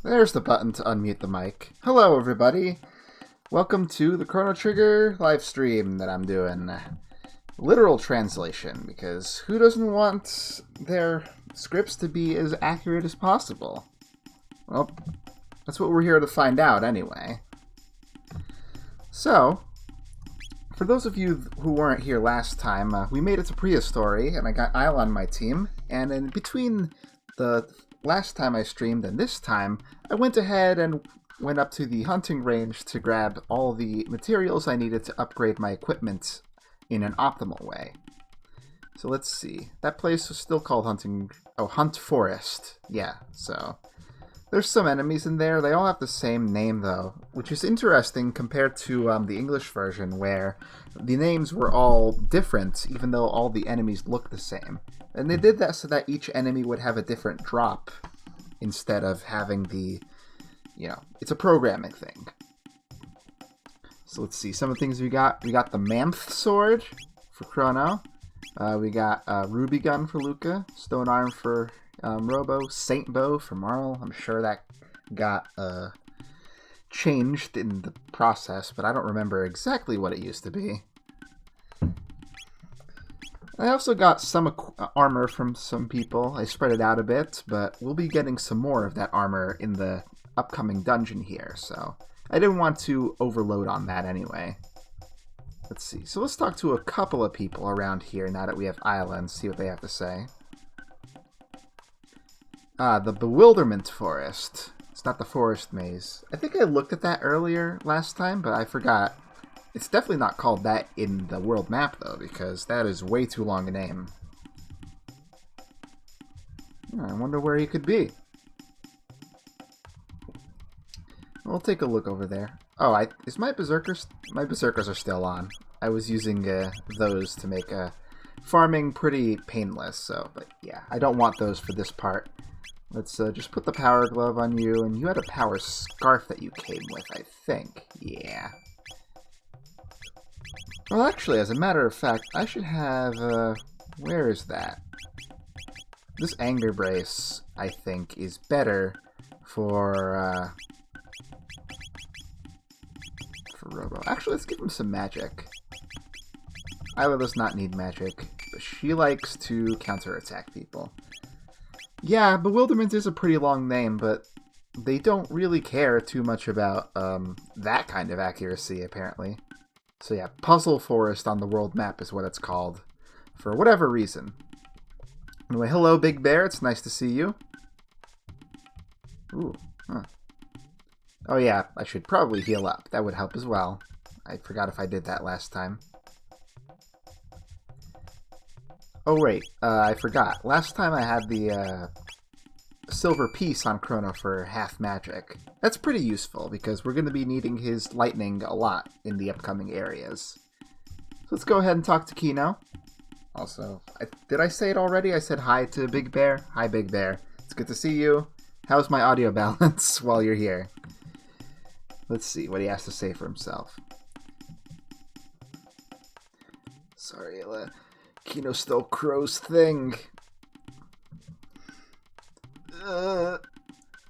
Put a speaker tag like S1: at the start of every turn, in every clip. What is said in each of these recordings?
S1: There's the button to unmute the mic. Hello, everybody. Welcome to the Chrono Trigger live stream that I'm doing. Literal translation, because who doesn't want their scripts to be as accurate as possible? Well, that's what we're here to find out anyway. So, for those of you who weren't here last time, we made it to Prehistory, and I got Isle on my team, and in between the last time I streamed and this time, I went ahead and went up to the hunting range to grab all the materials I needed to upgrade my equipment in an optimal way. So let's see. That place was still called Hunt Forest. Yeah, so there's some enemies in there. They all have the same name, though, which is interesting compared to the English version, where the names were all different, even though all the enemies look the same. And they did that so that each enemy would have a different drop, instead of having the, it's a programming thing. So let's see, some of the things we got. We got the Mammoth Sword for Chrono. We got Ruby Gun for Luca. Stone Arm for Robo. Saint Bow for Marl. I'm sure that got changed in the process, but I don't remember exactly what it used to be. I also got some armor from some people. I spread it out a bit, but we'll be getting some more of that armor in the upcoming dungeon here, so I didn't want to overload on that anyway. Let's see. So let's talk to a couple of people around here now that we have Isla and see what they have to say. The Bewilderment Forest. It's not the Forest Maze. I think I looked at that earlier last time, but I forgot. It's definitely not called that in the world map, though, because that is way too long a name. I wonder where he could be. We'll take a look over there. Oh, my Berserkers are still on. I was using those to make farming pretty painless, so, but yeah, I don't want those for this part. Let's just put the power glove on you, and you had a power scarf that you came with, I think. Yeah. Well, actually, as a matter of fact, I should have, where is that? This Anger Brace, I think, is better for Robo. Actually, let's give him some magic. Isla does not need magic, but she likes to counterattack people. Yeah, Bewilderment is a pretty long name, but they don't really care too much about that kind of accuracy, apparently. So yeah, Puzzle Forest on the world map is what it's called, for whatever reason. Anyway, hello, Big Bear. It's nice to see you. Ooh, huh. Oh yeah, I should probably heal up. That would help as well. I forgot if I did that last time. Oh wait, I forgot. Last time I had the silver piece on Chrono for half magic. That's pretty useful, because we're going to be needing his lightning a lot in the upcoming areas. So let's go ahead and talk to Kino. Also, did I say it already? I said hi to Big Bear. Hi, Big Bear. It's good to see you. How's my audio balance while you're here? Let's see what he has to say for himself. Sorry, Kino stole Crow's thing.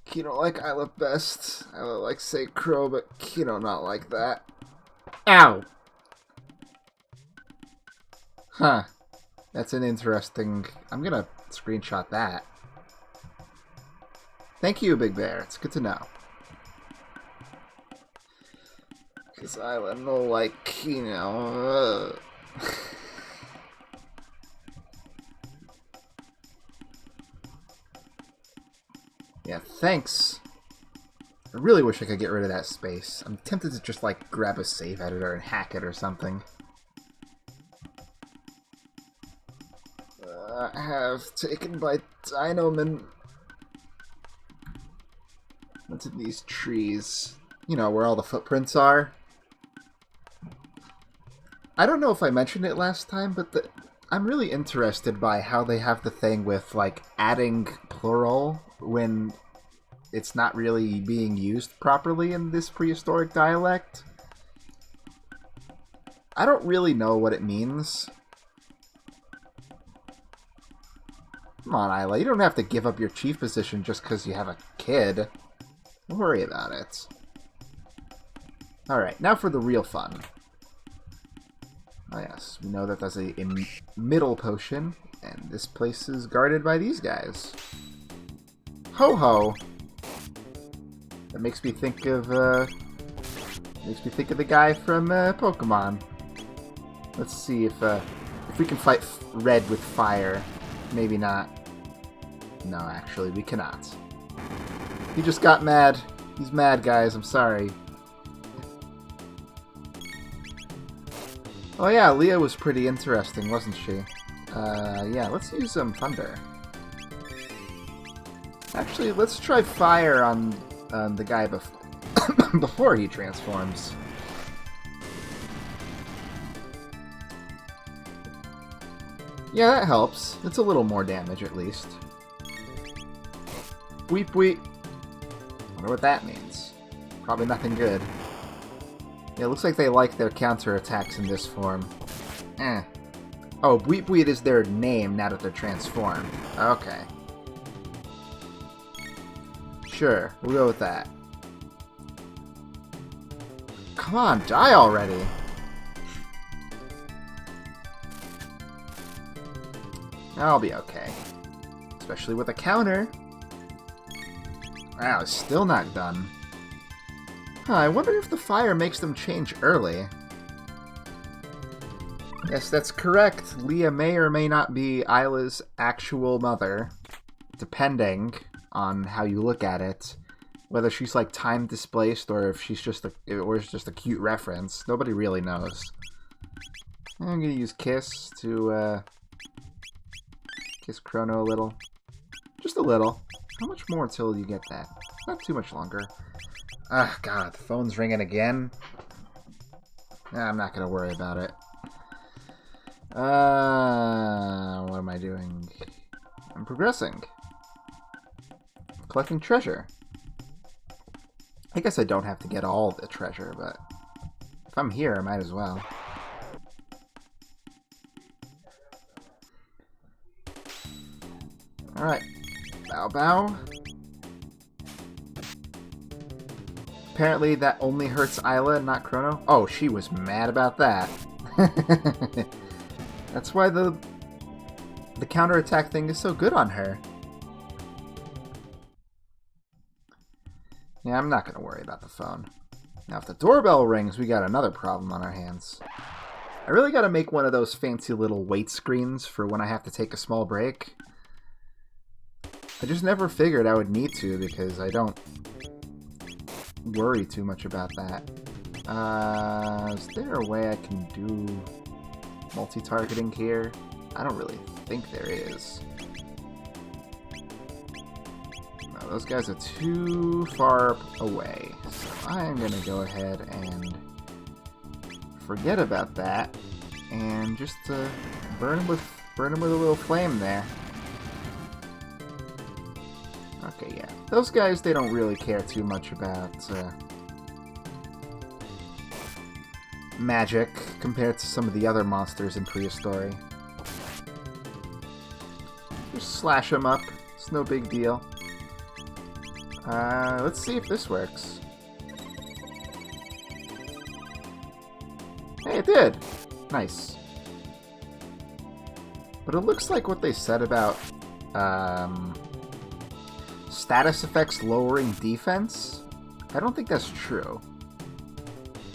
S1: Kino like Isla best. Isla like say Crow, but Kino not like that. Ow! Huh. That's an interesting... I'm gonna screenshot that. Thank you, Big Bear. It's good to know. Because Isla no like Kino. Yeah, thanks. I really wish I could get rid of that space. I'm tempted to just, like, grab a save editor and hack it or something. I have taken by Dinoman. What's in these trees? You know, where all the footprints are. I don't know if I mentioned it last time, but I'm really interested by how they have the thing with, like, adding plural when it's not really being used properly in this prehistoric dialect. I don't really know what it means. Come on, Isla, you don't have to give up your chief position just because you have a kid. Don't worry about it. Alright, now for the real fun. Oh yes, we know that there's a middle potion, and this place is guarded by these guys. Ho-ho! That makes me think of the guy from Pokemon. Let's see if we can fight Red with fire. Maybe not. No, actually, we cannot. He just got mad. He's mad, guys. I'm sorry. Oh yeah, Leah was pretty interesting, wasn't she? Yeah, let's use some thunder. Actually, let's try fire on the guy before he transforms. Yeah, that helps. It's a little more damage, at least. Weep weep. Wonder what that means. Probably nothing good. Yeah, it looks like they like their counterattacks in this form. Eh. Oh, Bweet Bweet is their name now that they're transformed. Okay. Sure, we'll go with that. Come on, die already! I'll be okay. Especially with a counter. Wow, it's still not done. Huh, I wonder if the fire makes them change early. Yes, that's correct. Leah may or may not be Isla's actual mother, depending on how you look at it. Whether she's like time displaced or if she's just it's just a cute reference. Nobody really knows. I'm gonna use Kiss to kiss Chrono a little. Just a little. How much more until you get that? Not too much longer. Ah, God, the phone's ringing again. Nah, I'm not gonna worry about it. What am I doing? I'm progressing. Collecting treasure. I guess I don't have to get all the treasure, but if I'm here, I might as well. Alright. Bow bow. Apparently that only hurts Isla, not Chrono. Oh, she was mad about that. That's why the counterattack thing is so good on her. Yeah, I'm not going to worry about the phone. Now, if the doorbell rings, we got another problem on our hands. I really got to make one of those fancy little wait screens for when I have to take a small break. I just never figured I would need to because I don't worry too much about that. Is there a way I can do multi-targeting here? I don't really think there is. No, those guys are too far away. So I'm going to go ahead and forget about that and just burn them with a little flame there. Okay, yeah. Those guys, they don't really care too much about magic compared to some of the other monsters in Prehistory. Just slash them up. It's no big deal. Let's see if this works. Hey, it did! Nice. But it looks like what they said about status effects lowering defense, I don't think that's true.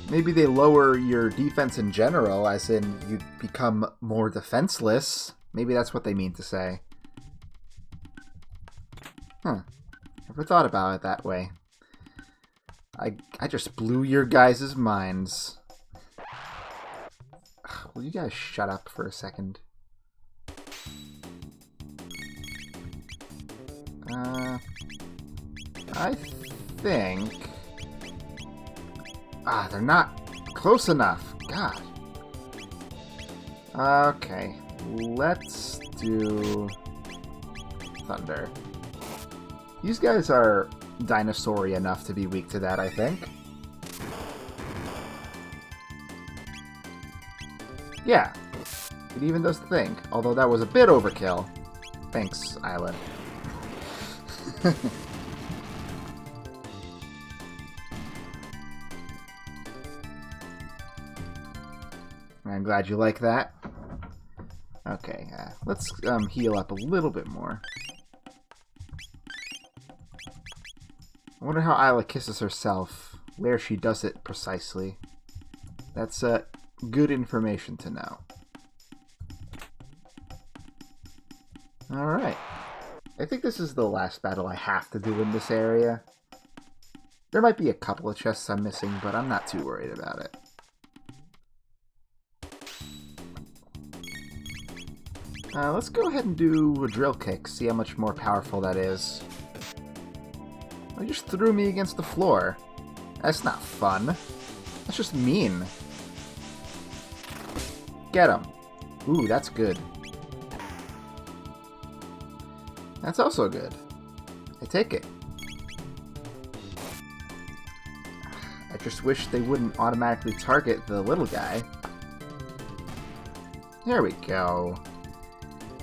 S1: Maybe they lower your defense in general, as in you become more defenseless. Maybe that's what they mean to say. Huh. Never thought about it that way. I just blew your guys' minds. Will you guys shut up for a second? I think... they're not close enough. God. Okay. Let's do... Thunder. These guys are dinosaur-y enough to be weak to that, I think. Yeah. It even does the thing. Although that was a bit overkill. Thanks, Island. I'm glad you like that. Okay, let's heal up a little bit more. I wonder how Isla kisses herself, where she does it precisely. That's good information to know. Alright. I think this is the last battle I have to do in this area. There might be a couple of chests I'm missing, but I'm not too worried about it. Let's go ahead and do a drill kick, see how much more powerful that is. He just threw me against the floor. That's not fun. That's just mean. Get him. Ooh, that's good. That's also good. I take it. I just wish they wouldn't automatically target the little guy. There we go.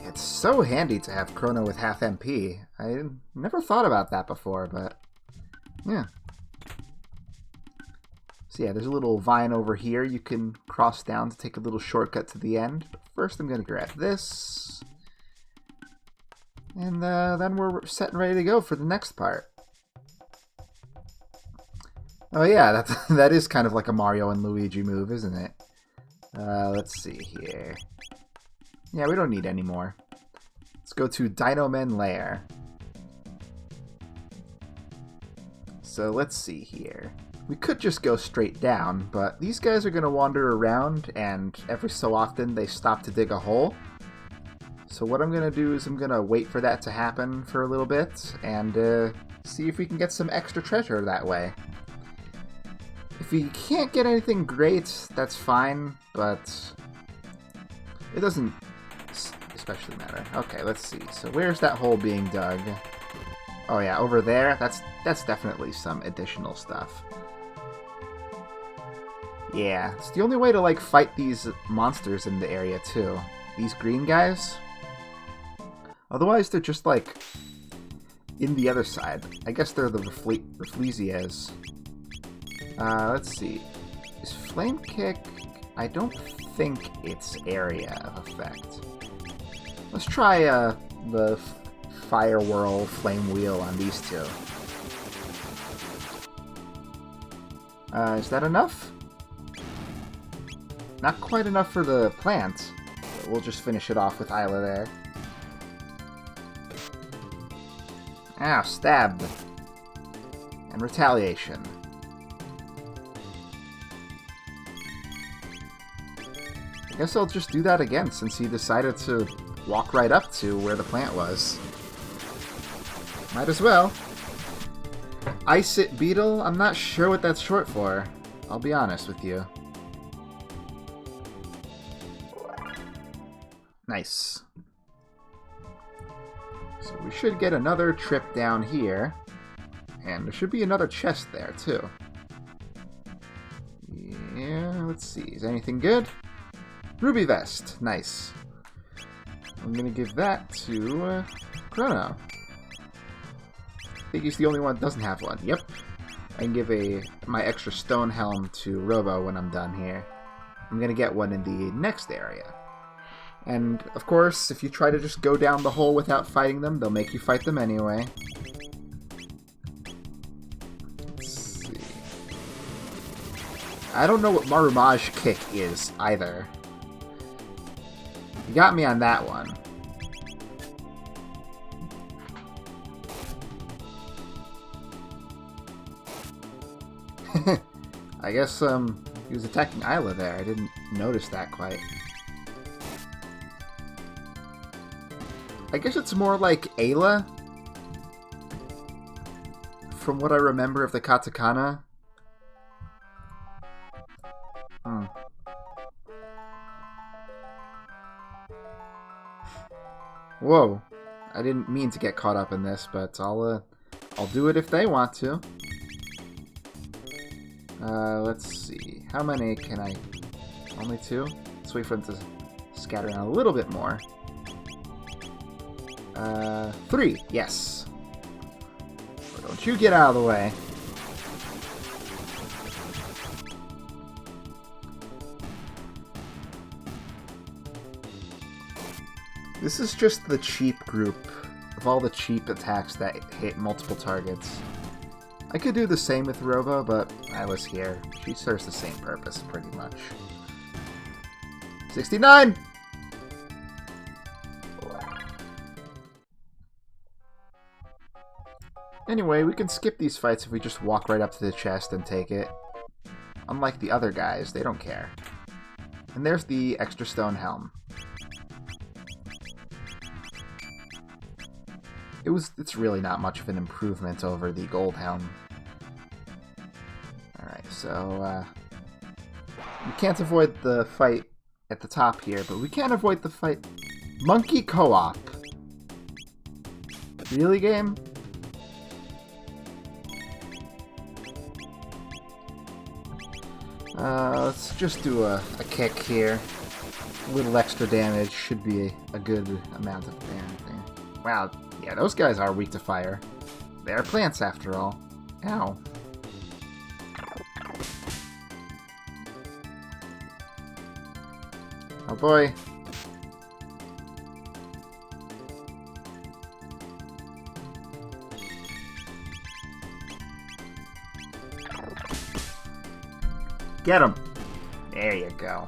S1: It's so handy to have Chrono with half MP. I never thought about that before, but yeah. So yeah, there's a little vine over here you can cross down to take a little shortcut to the end. But first I'm going to grab this. And then we're set and ready to go for the next part. Oh yeah, that is kind of like a Mario and Luigi move, isn't it? Let's see here. Yeah, we don't need any more. Let's go to Dino Men Lair. So let's see here. We could just go straight down, but these guys are going to wander around, and every so often they stop to dig a hole. So what I'm going to do is I'm going to wait for that to happen for a little bit, and see if we can get some extra treasure that way. If we can't get anything great, that's fine, but it doesn't especially matter. Okay, let's see. So where's that hole being dug? Oh yeah, over there. That's definitely some additional stuff. Yeah, it's the only way to like fight these monsters in the area too. These green guys. Otherwise, they're just like in the other side. I guess they're the Rafflesias. Let's see. Is Flame Kick? I don't think it's area of effect. Let's try the Fire Whirl Flame Wheel on these two. Is that enough? Not quite enough for the plant. But we'll just finish it off with Isla there. Ow, stabbed. And retaliation. I guess I'll just do that again since he decided to walk right up to where the plant was. Might as well. Ice It Beetle? I'm not sure what that's short for. I'll be honest with you. Nice. So we should get another trip down here. And there should be another chest there, too. Yeah, let's see. Is anything good? Ruby Vest. Nice. I'm going to give that to Chrono. I think he's the only one that doesn't have one. Yep. I can give my extra stone helm to Robo when I'm done here. I'm going to get one in the next area. And, of course, if you try to just go down the hole without fighting them, they'll make you fight them anyway. Let's see. I don't know what Marumage Kick is, either. You got me on that one. I guess, he was attacking Isla there. I didn't notice that quite. I guess it's more like Ayla. From what I remember of the katakana. Whoa. I didn't mean to get caught up in this, but I'll do it if they want to. Let's see. How many can I... Only 2? Let's wait for them to scatter out a little bit more. 3. Yes. Don't you get out of the way. This is just the cheap group of all the cheap attacks that hit multiple targets. I could do the same with Robo, but I was here. She serves the same purpose, pretty much. 69! Anyway, we can skip these fights if we just walk right up to the chest and take it. Unlike the other guys, they don't care. And there's the extra stone helm. It's really not much of an improvement over the gold helm. Alright, so we can't avoid the fight at the top here, but we can avoid the fight. Monkey co-op. Really, game? Let's just do a kick here. A little extra damage should be a good amount of damage. Wow, yeah, those guys are weak to fire. They're plants after all. Ow. Oh boy. Get him! There you go.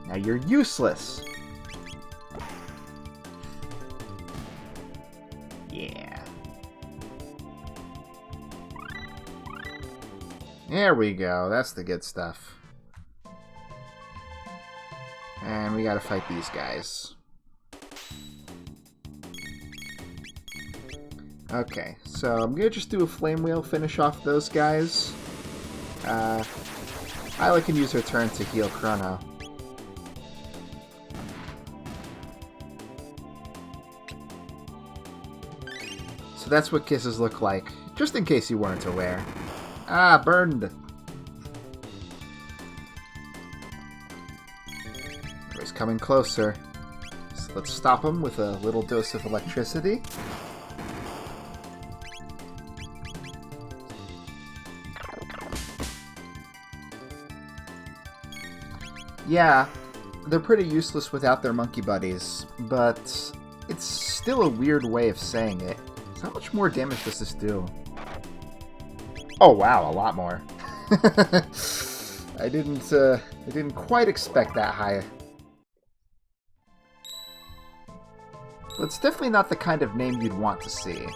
S1: Now you're useless. Yeah. There we go. That's the good stuff. And we gotta fight these guys. Okay, so I'm gonna just do a flame wheel, finish off those guys. Isla can use her turn to heal Chrono. So that's what kisses look like, just in case you weren't aware. Ah, burned! He's coming closer. So let's stop him with a little dose of electricity. Yeah, they're pretty useless without their monkey buddies, but it's still a weird way of saying it. So how much more damage does this do? Oh wow, a lot more. I didn't quite expect that high. But it's definitely not the kind of name you'd want to see.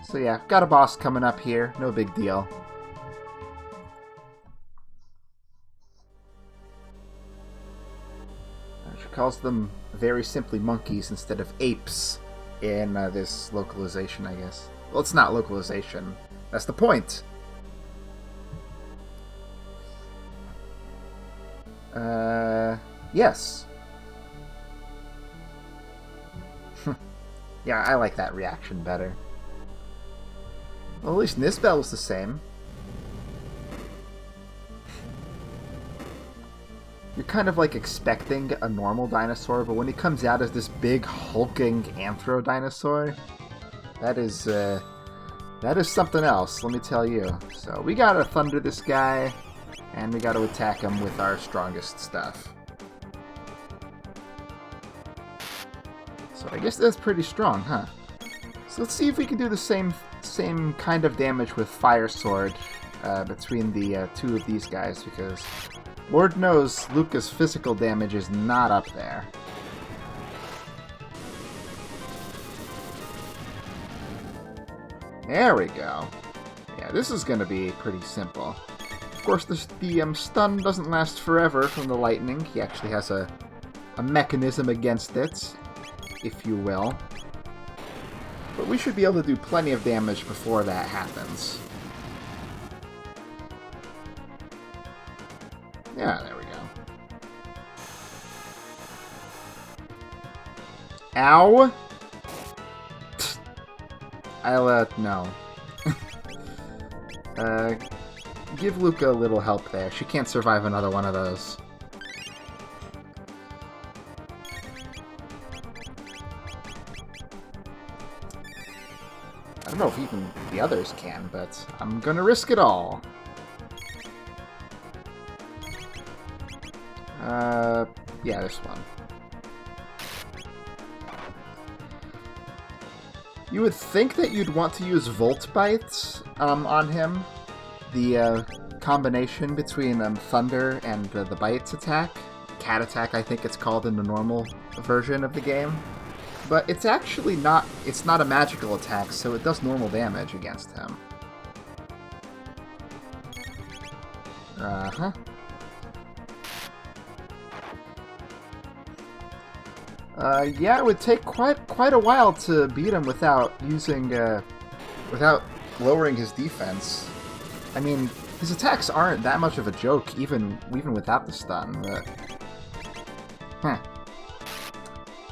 S1: So yeah, got a boss coming up here, no big deal. She calls them very simply monkeys instead of apes in this localization, I guess. Well, it's not localization. That's the point. Yes. Yeah, I like that reaction better. Well, at least Nisbel was the same. You're kind of like expecting a normal dinosaur, but when he comes out as this big hulking anthro dinosaur, that is something else, let me tell you. So we gotta thunder this guy, and we gotta attack him with our strongest stuff. So I guess that's pretty strong, huh? So let's see if we can do the same kind of damage with Fire Sword between the two of these guys, because Lord knows Luca's physical damage is not up there. There we go. Yeah, this is going to be pretty simple. Of course, the stun doesn't last forever from the lightning. He actually has a mechanism against it, if you will. But we should be able to do plenty of damage before that happens. Yeah, there we go. Ow! No. Give Luca a little help there. She can't survive another one of those. I don't know if even the others can, but I'm gonna risk it all. Yeah, this one. You would think that you'd want to use Volt Bite on him. The combination between Thunder and the Bites attack. Cat attack, I think it's called in the normal version of the game. But it's actually not, it's not a magical attack, so it does normal damage against him. Uh-huh. Yeah, it would take quite a while to beat him without using, without lowering his defense. I mean, his attacks aren't that much of a joke, even without the stun, but... Huh.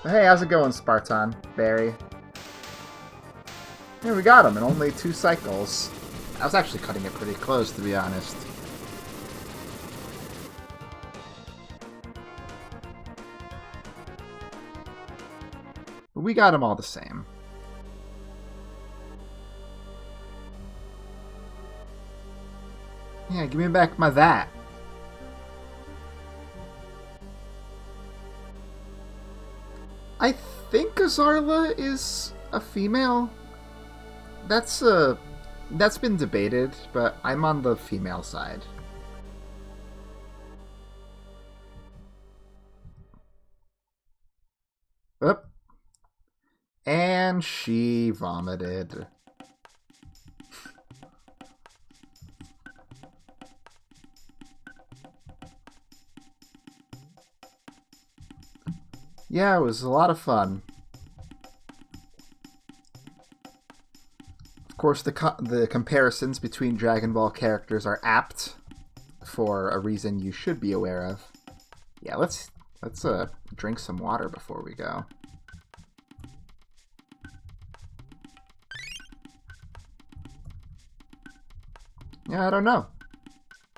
S1: Hey, how's it going, Spartan? Barry? Yeah, we got him in only 2 cycles. I was actually cutting it pretty close, to be honest. But we got him all the same. Yeah, give me back my that. I think Azarla is a female. That's been debated, but I'm on the female side. Oop. And she vomited. Yeah, it was a lot of fun. Of course, the comparisons between Dragon Ball characters are apt for a reason you should be aware of. Yeah, let's drink some water before we go. Yeah, I don't know.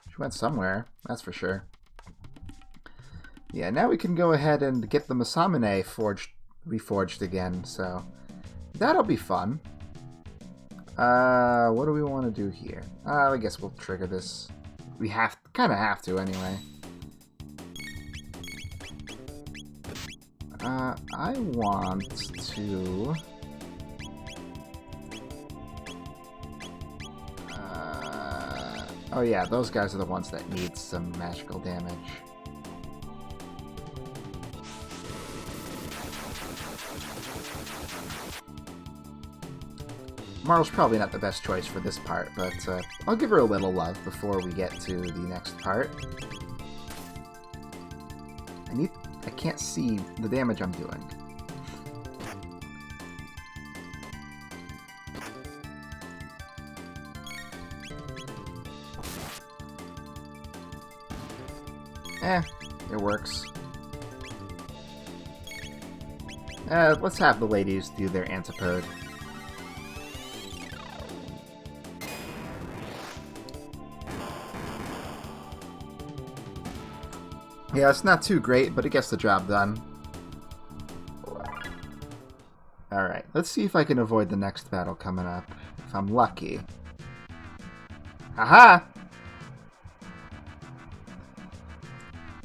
S1: She went somewhere, that's for sure. Yeah, now we can go ahead and get the Masamune reforged again, so that'll be fun. What do we want to do here? I guess we'll trigger this. We kind of have to anyway. I want to... oh yeah, those guys are the ones that need some magical damage. Marle's probably not the best choice for this part, but I'll give her a little love before we get to the next part. I can't see the damage I'm doing. It works. Let's have the ladies do their antipode. Yeah, it's not too great, but it gets the job done. Alright, let's see if I can avoid the next battle coming up. If I'm lucky. Haha!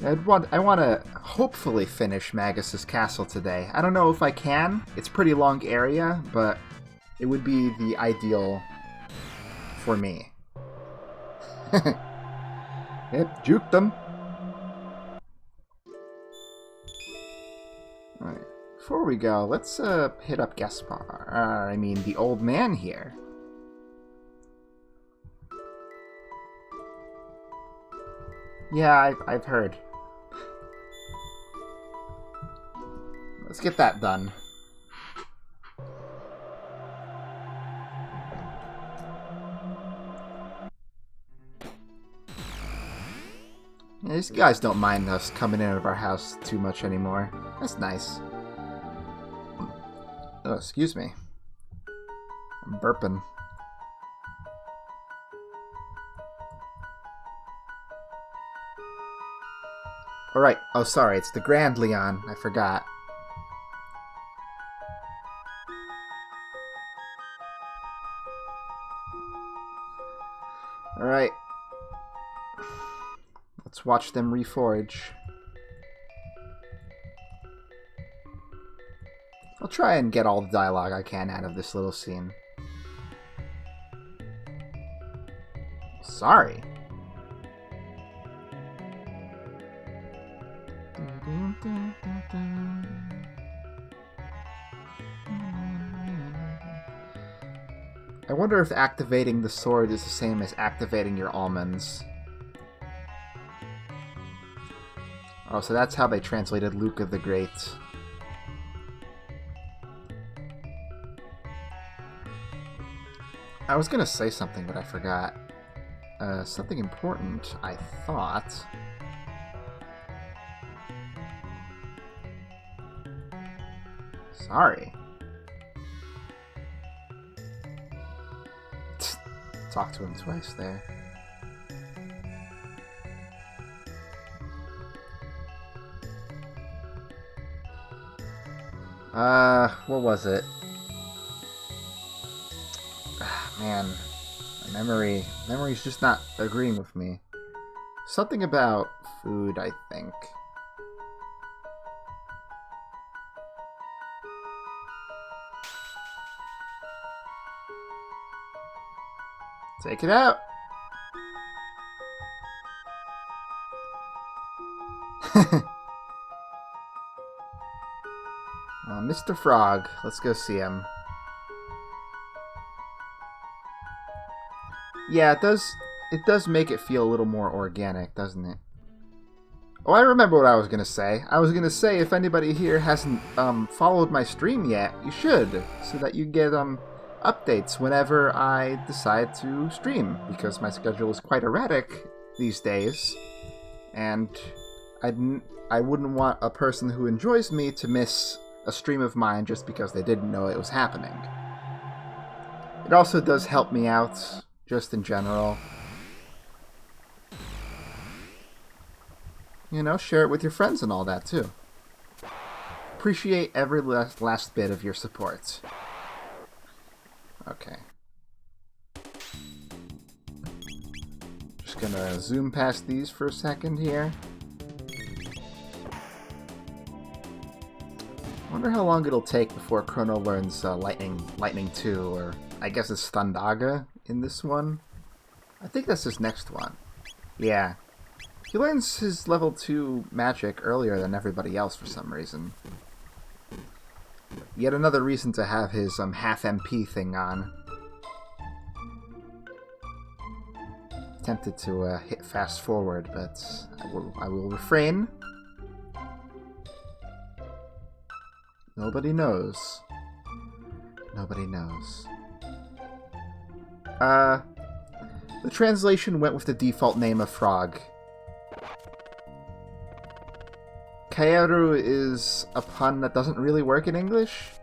S1: I want to hopefully finish Magus's castle today. I don't know if I can. It's a pretty long area, but it would be the ideal for me. Yep, juked them. Alright, before we go, let's hit up Gaspar. I mean, the old man here. Yeah, I've heard. Let's get that done. Yeah, these guys don't mind us coming in of our house too much anymore. That's nice. Oh, excuse me. I'm burping. Alright. Oh, sorry. It's the Grand Leon. I forgot. Alright. Let's watch them reforge. try and get all the dialogue I can out of this little scene. Sorry. I wonder if activating the sword is the same as activating your almonds. Oh, so that's how they translated Luca the Great. I was gonna say something, but I forgot. Something important, I thought. Sorry. Talked to him twice there. What was it? Man, my memory's just not agreeing with me. Something about food, I think. Take it out! Mr. Frog. Let's go see him. Yeah, it does make it feel a little more organic, doesn't it? Oh, I remember what I was gonna say. I was gonna say if anybody here hasn't followed my stream yet, you should, so that you get updates whenever I decide to stream, because my schedule is quite erratic these days, and I wouldn't want a person who enjoys me to miss a stream of mine just because they didn't know it was happening. It also does help me out, just in general. You know, share it with your friends and all that, too. Appreciate every last bit of your support. Okay. Just gonna zoom past these for a second here. Wonder how long it'll take before Chrono learns Lightning 2, or I guess it's Thundaga in this one. I think that's his next one. Yeah. He learns his level 2 magic earlier than everybody else for some reason. Yet another reason to have his half MP thing on. Tempted to hit fast forward, but I will refrain. Nobody knows. Nobody knows. The translation went with the default name of Frog. Kaeru is a pun that doesn't really work in English,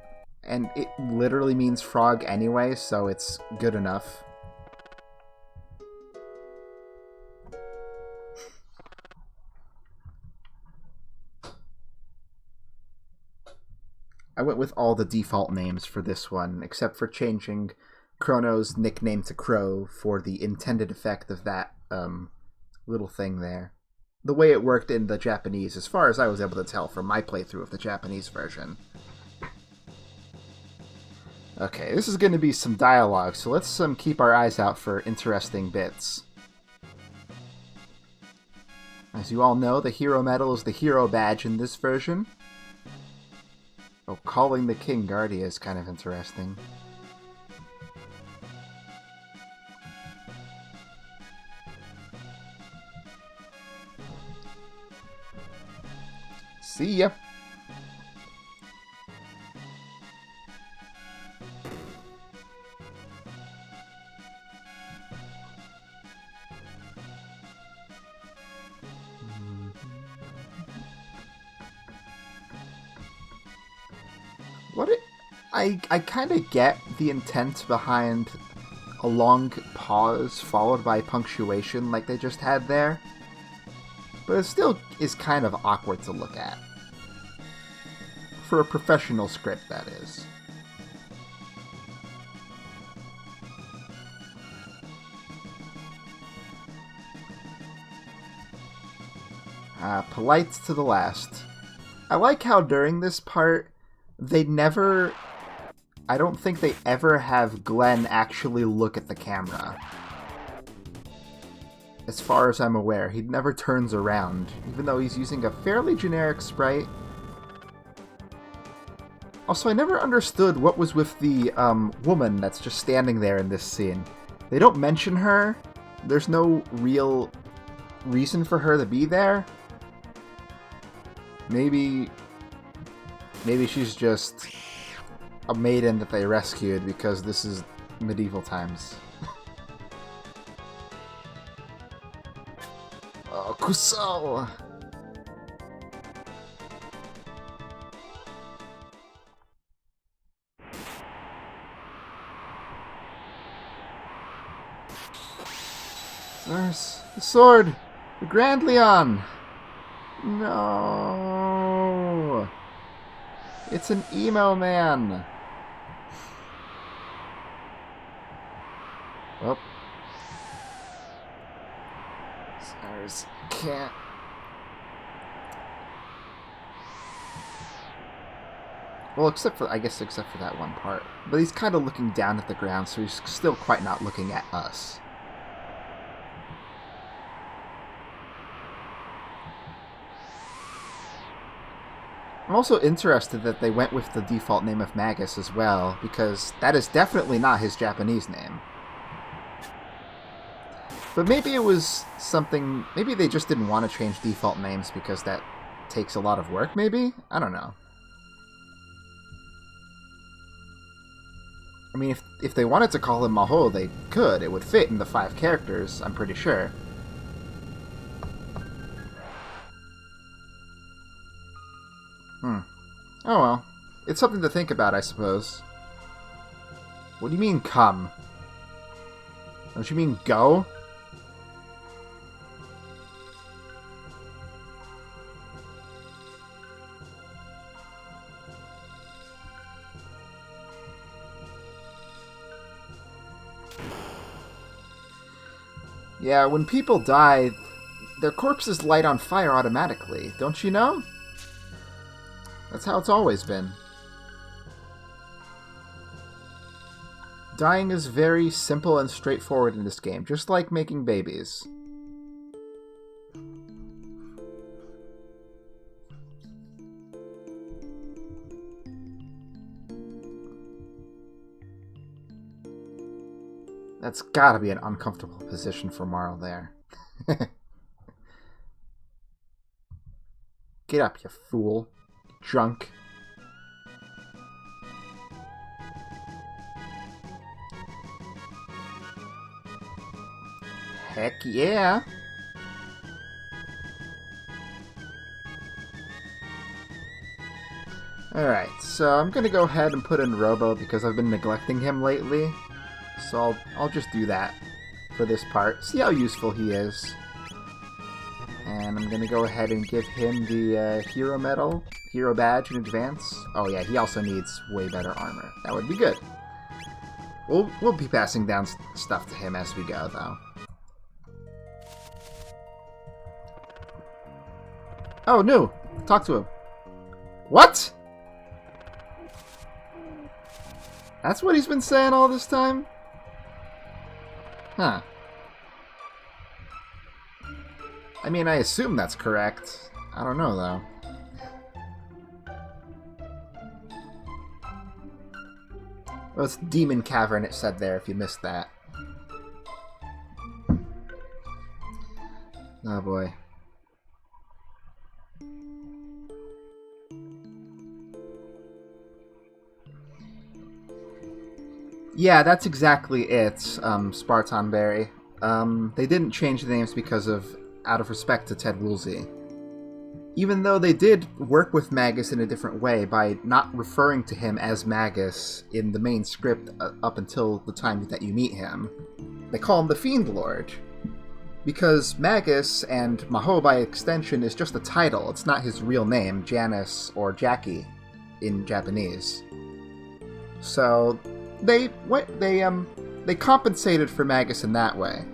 S1: and it literally means frog anyway, so it's good enough. I went with all the default names for this one, except for changing Chrono's nickname to Crow for the intended effect of that little thing there. The way it worked in the Japanese, as far as I was able to tell from my playthrough of the Japanese version. Okay, this is going to be some dialogue, so let's keep our eyes out for interesting bits. As you all know, the hero medal is the hero badge in this version. Oh, calling the king Guardia is kind of interesting. See ya! I kind of get the intent behind a long pause followed by punctuation like they just had there, but it still is kind of awkward to look at. For a professional script, that is. Polite to the last. I like how during this part, They never... I don't think they ever have Glenn actually look at the camera. As far as I'm aware, he never turns around, even though he's using a fairly generic sprite. Also, I never understood what was with the woman that's just standing there in this scene. They don't mention her. There's no real reason for her to be there. Maybe she's just a maiden that they rescued because this is medieval times. Oh, Kusal! There's the sword! The Grand Leon! No! It's an emo man! Well, Cyrus can't. Well, except for that one part. But he's kind of looking down at the ground, so he's still quite not looking at us. I'm also interested that they went with the default name of Magus as well, because that is definitely not his Japanese name. But maybe it was something... Maybe they just didn't want to change default names because that takes a lot of work, maybe? I don't know. I mean, if they wanted to call him Maho, they could. It would fit in the 5 characters, I'm pretty sure. Oh well. It's something to think about, I suppose. What do you mean, come? Don't you mean go? Yeah, when people die, their corpses light on fire automatically, don't you know? That's how it's always been. Dying is very simple and straightforward in this game, just like making babies. That's gotta be an uncomfortable position for Marl there. Get up, you fool. Drunk. Heck yeah. Alright, so I'm gonna go ahead and put in Robo because I've been neglecting him lately. So I'll just do that for this part. See how useful he is. And I'm gonna go ahead and give him the Hero Medal. Hero Badge in advance. Oh yeah, he also needs way better armor. That would be good. We'll be passing down stuff to him as we go, though. Oh, no! Talk to him. What? That's what he's been saying all this time? Huh. I mean, I assume that's correct. I don't know, though. Well, it's Demon Cavern, it said there, if you missed that. Oh, boy. Yeah, that's exactly it, Spartan Berry. They didn't change the names because out of respect to Ted Woolsey. Even though they did work with Magus in a different way by not referring to him as Magus in the main script up until the time that you meet him. They call him the Fiend Lord. Because Magus and Maho by extension is just a title. It's not his real name, Janice or Jackie in Japanese. So they compensated for Magus in that way.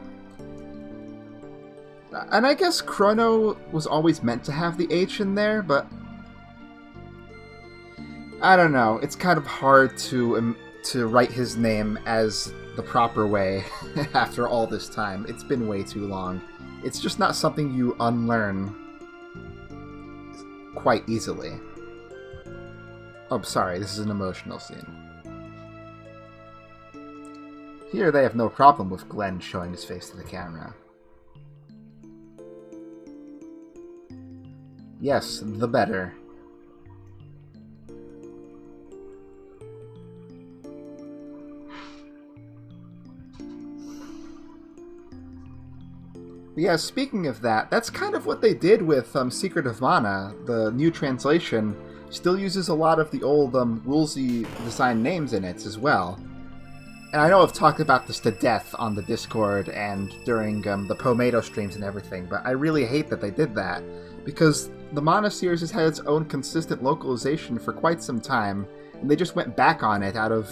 S1: And I guess Chrono was always meant to have the H in there, but I don't know. It's kind of hard to write his name as the proper way after all this time. It's been way too long. It's just not something you unlearn quite easily. Oh, sorry, this is an emotional scene. Here they have no problem with Glenn showing his face to the camera. Yes, the better. Yeah, speaking of that, that's kind of what they did with Secret of Mana. The new translation still uses a lot of the old rulesy design names in it as well. And I know I've talked about this to death on the Discord and during the Pomato streams and everything, but I really hate that they did that, because the Mana series has had its own consistent localization for quite some time, and they just went back on it out of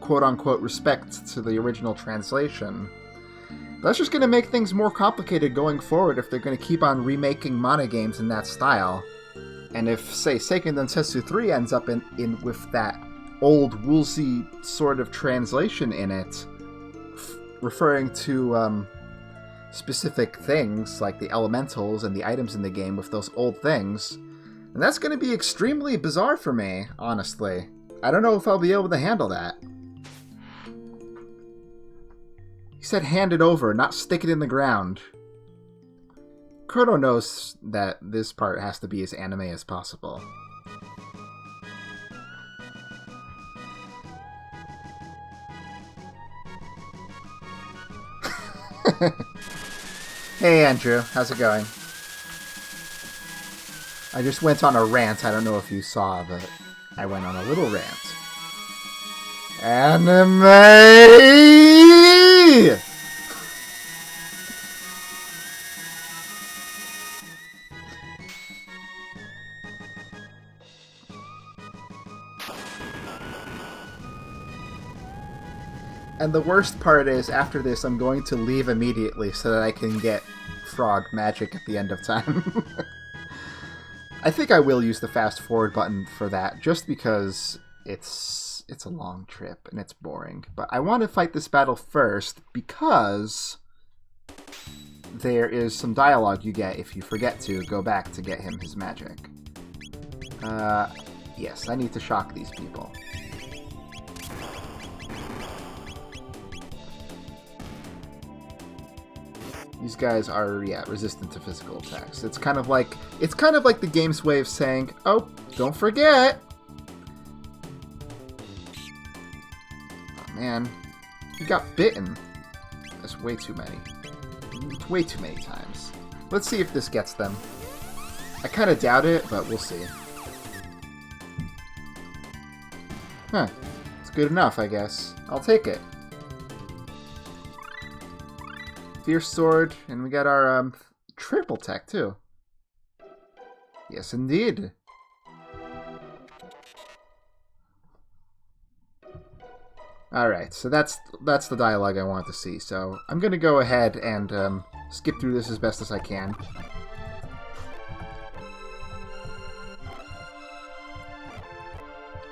S1: quote-unquote respect to the original translation. That's just going to make things more complicated going forward if they're going to keep on remaking Mana games in that style. And if, say, Seiken Densetsu 3 ends up in with that old rulesy sort of translation in it, referring to specific things like the elementals and the items in the game with those old things, and that's going to be extremely bizarre for me, honestly. I don't know if I'll be able to handle that. He said hand it over, not stick it in the ground. Chrono knows that this part has to be as anime as possible. Hey Andrew, how's it going? I just went on a rant. I don't know if you saw, but I went on a little rant. Anime! And the worst part is, after this, I'm going to leave immediately so that I can get frog magic at the end of time. I think I will use the fast forward button for that, just because it's a long trip and it's boring. But I want to fight this battle first because there is some dialogue you get if you forget to go back to get him his magic. Yes, I need to shock these people. These guys are, yeah, resistant to physical attacks. It's kind of like the game's way of saying, "Oh, don't forget." Oh man, he got bitten. That's way too many. Way too many times. Let's see if this gets them. I kind of doubt it, but we'll see. Huh. It's good enough, I guess. I'll take it. Fierce Sword, and we got our triple tech too. Yes, indeed. Alright, so that's the dialogue I want to see. So I'm going to go ahead and skip through this as best as I can.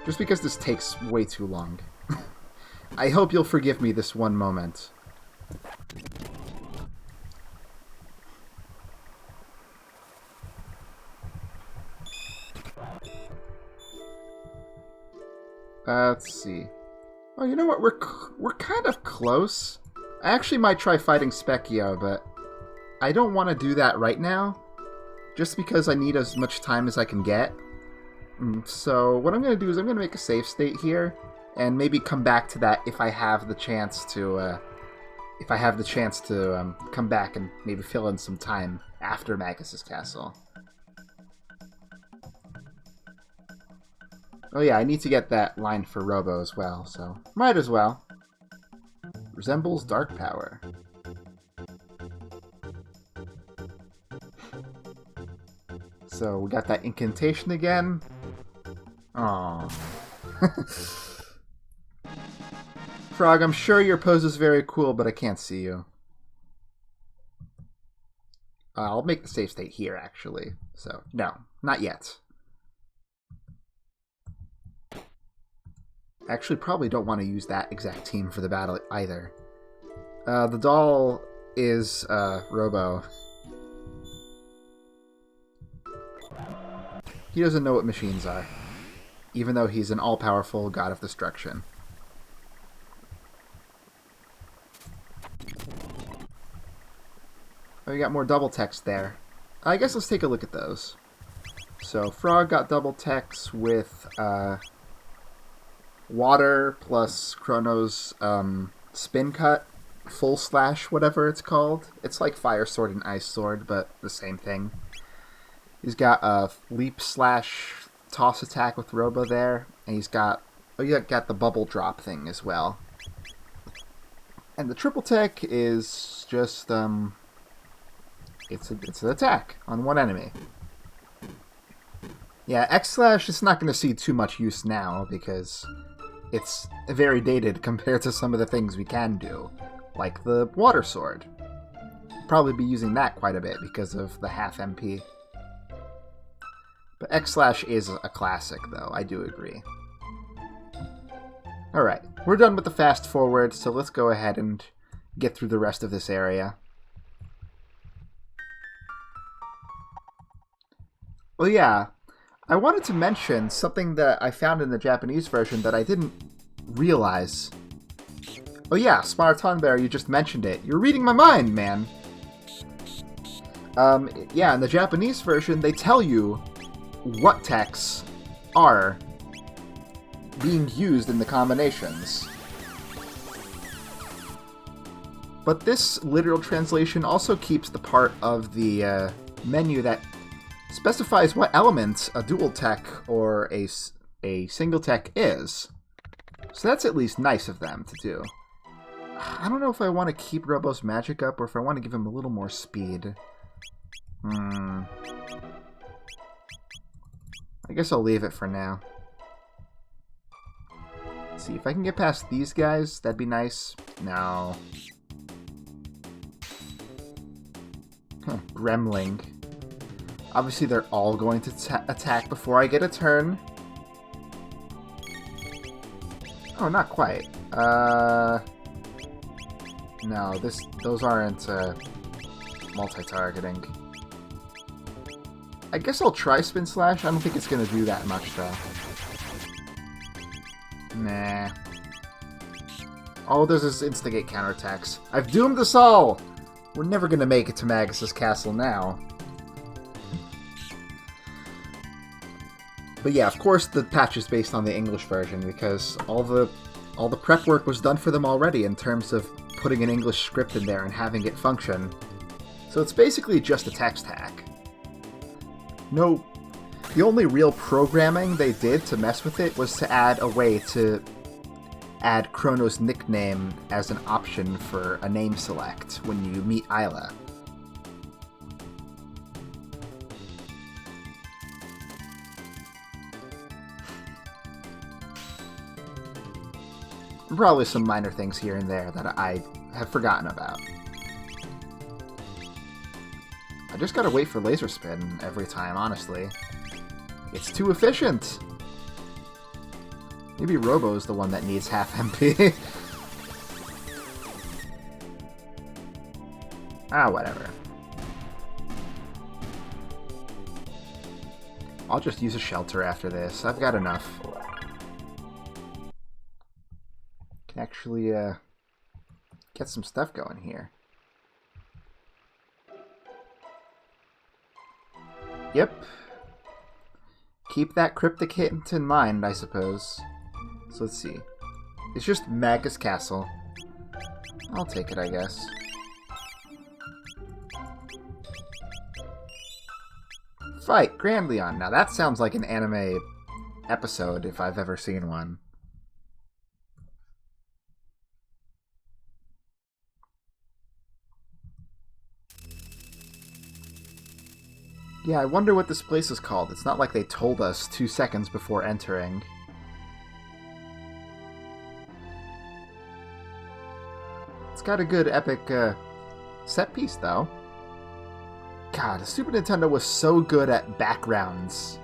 S1: Just because this takes way too long. I hope you'll forgive me this one moment. Let's see. Oh, you know what? We're kind of close. I actually might try fighting Specchio, but I don't want to do that right now, just because I need as much time as I can get. So what I'm going to do is I'm going to make a save state here, and maybe come back to that if I have the chance to. Come back and maybe fill in some time after Magus's castle. Oh yeah, I need to get that line for Robo as well, so might as well. Resembles dark power. So we got that incantation again. Aww. Frog, I'm sure your pose is very cool, but I can't see you. I'll make the save state here, actually. So, no, not yet. Actually, probably don't want to use that exact team for the battle either. The doll is Robo. He doesn't know what machines are, even though he's an all-powerful god of destruction. Oh, you got more double text there. I guess let's take a look at those. So, Frog got double text with water plus Chrono's spin cut, full slash, whatever it's called. It's like Fire Sword and Ice Sword, but the same thing. He's got a leap slash toss attack with Robo there, and he's got the bubble drop thing as well. And the triple tech is just it's an attack on one enemy. Yeah, X slash is not going to see too much use now because it's very dated compared to some of the things we can do, like the water sword. Probably be using that quite a bit because of the half MP. But X slash is a classic, though. I do agree. Alright, we're done with the fast forward, so let's go ahead and get through the rest of this area. Well, yeah, I wanted to mention something that I found in the Japanese version that I didn't realize. Oh yeah, Smarton Bear, you just mentioned it. You're reading my mind, man! Yeah, in the Japanese version, they tell you what techs are being used in the combinations. But this literal translation also keeps the part of the menu that specifies what element a dual tech or a single tech is. So that's at least nice of them to do. I don't know if I want to keep Robo's magic up or if I want to give him a little more speed. I guess I'll leave it for now. Let's see, if I can get past these guys, that'd be nice. No. Gremling. Obviously, they're all going to attack before I get a turn. Oh, not quite. No, those aren't multi-targeting. I guess I'll try Spin Slash. I don't think it's going to do that much, though. Nah. All it does is instigate counterattacks. I've doomed us all! We're never going to make it to Magus's castle now. But yeah, of course the patch is based on the English version because all the prep work was done for them already in terms of putting an English script in there and having it function. So it's basically just a text hack. No, the only real programming they did to mess with it was to add a way to add Chrono's nickname as an option for a name select when you meet Isla. Probably some minor things here and there that I have forgotten about. I just gotta wait for Laser Spin every time, honestly. It's too efficient! Maybe Robo's the one that needs half MP. Ah, whatever. I'll just use a shelter after this. I've got enough. Can actually get some stuff going here. Yep. Keep that cryptic hint in mind, I suppose. So let's see. It's just Magus Castle. I'll take it, I guess. Fight Grand Leon. Now that sounds like an anime episode if I've ever seen one. Yeah, I wonder what this place is called. It's not like they told us 2 seconds before entering. It's got a good epic set piece, though. God, the Super Nintendo was so good at backgrounds.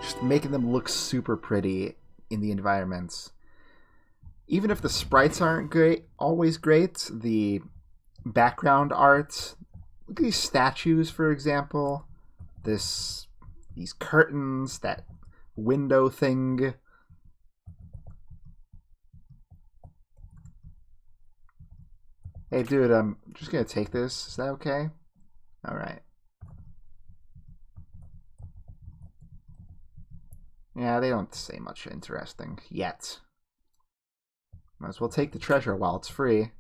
S1: just making them look super pretty in the environments. Even if the sprites aren't always great, the background art. Look at these statues, for example. These curtains, that window thing. Hey, dude, I'm just gonna take this. Is that okay? All right. Yeah, they don't say much interesting yet. Might as well take the treasure while it's free.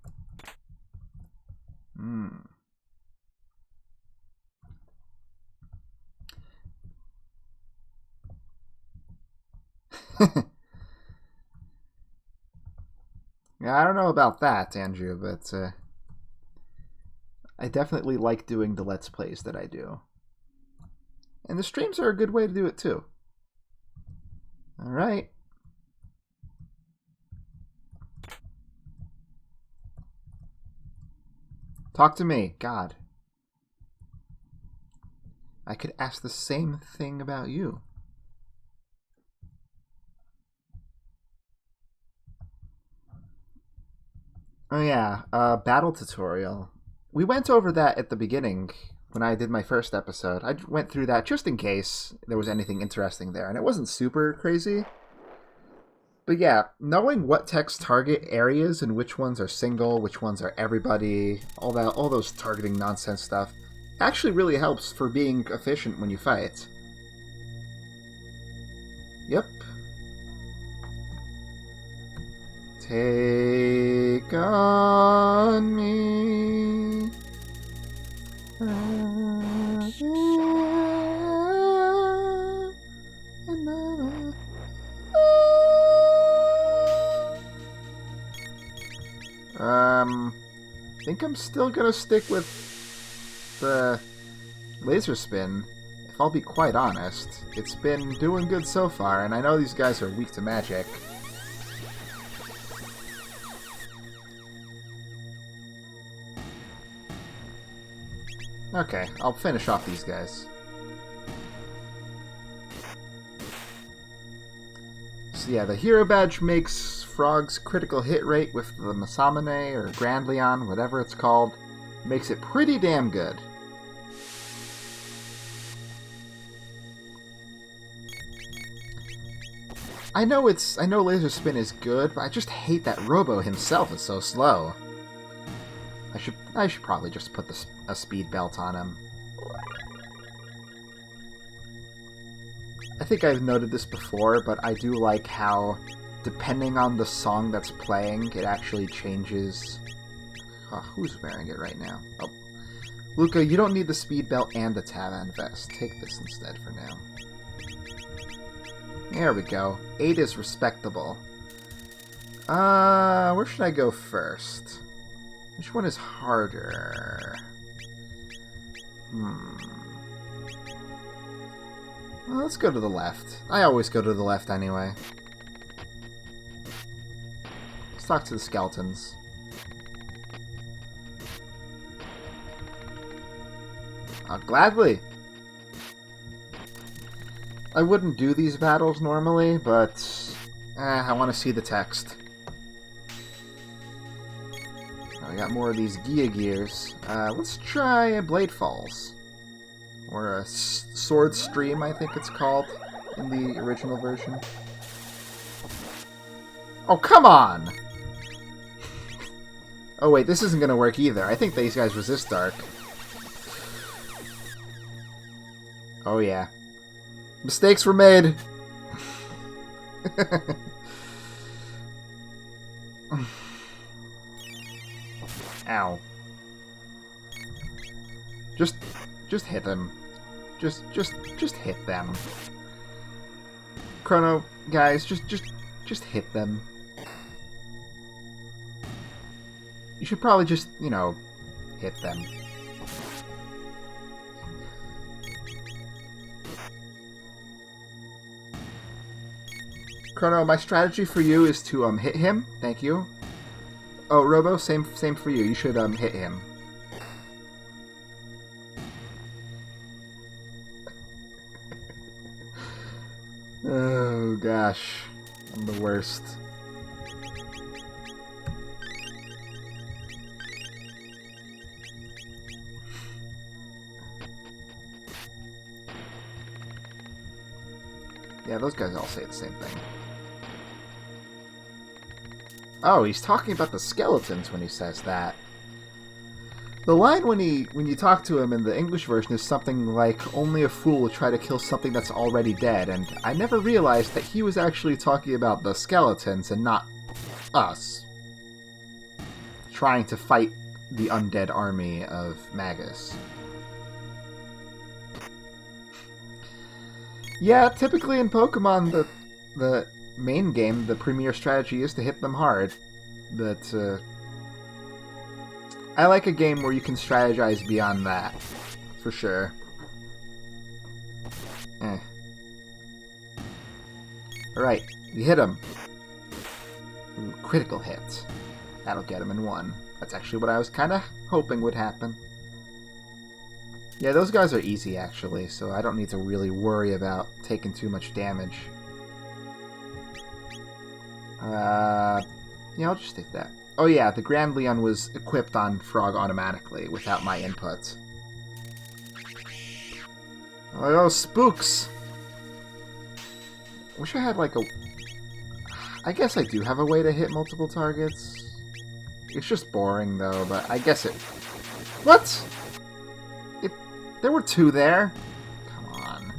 S1: Hmm. Yeah, I don't know about that, Andrew, but I definitely like doing the Let's Plays that I do. And the streams are a good way to do it, too. Alright. Talk to me. God. I could ask the same thing about you. Oh yeah, battle tutorial. We went over that at the beginning when I did my first episode. I went through that just in case there was anything interesting there, and it wasn't super crazy. But yeah, knowing what text target areas and which ones are single, which ones are everybody, all those targeting nonsense stuff, actually really helps for being efficient when you fight. Yep. Take on me. I think I'm still gonna stick with the laser spin. If I'll be quite honest, it's been doing good so far, and I know these guys are weak to magic. Okay, I'll finish off these guys. So yeah, the hero badge makes Frog's critical hit rate with the Masamune or Grand Leon, whatever it's called, makes it pretty damn good. I know laser spin is good, but I just hate that Robo himself is so slow. I should probably just put a speed belt on him. I think I've noted this before, but I do like how, depending on the song that's playing, it actually changes. Oh, who's wearing it right now? Oh. Luca, you don't need the speed belt and the Tavan vest. Take this instead for now. There we go. 8 is respectable. Where should I go first? Which one is harder? Well, let's go to the left. I always go to the left anyway. Let's talk to the skeletons. Gladly. I wouldn't do these battles normally, but I want to see the text. I got more of these Gia Gears. Let's try a Blade Falls. Or a Sword Stream, I think it's called, in the original version. Oh, come on! Oh wait, this isn't going to work either. I think these guys resist Dark. Oh yeah. Mistakes were made! Ow. Just hit them. Just hit them. Chrono, guys, just hit them. You should probably just, you know, hit them. Chrono, my strategy for you is to hit him. Thank you. Oh, Robo, same for you. You should hit him. Oh gosh, I'm the worst. Yeah, those guys all say the same thing. Oh, he's talking about the skeletons when he says that. The line when you talk to him in the English version is something like, "Only a fool would try to kill something that's already dead," and I never realized that he was actually talking about the skeletons and not us. Trying to fight the undead army of Magus. Yeah, typically in Pokemon, the main game, the premier strategy is to hit them hard. But, I like a game where you can strategize beyond that, for sure. Alright, you hit him. Ooh, critical hit. That'll get him in one. That's actually what I was kind of hoping would happen. Yeah, those guys are easy, actually, so I don't need to really worry about taking too much damage. Yeah, I'll just take that. Oh yeah, the Grand Leon was equipped on Frog automatically, without my input. Oh, spooks! Wish I had, like, a... I guess I do have a way to hit multiple targets. It's just boring, though, but I guess it... What?! There were two there. Come on.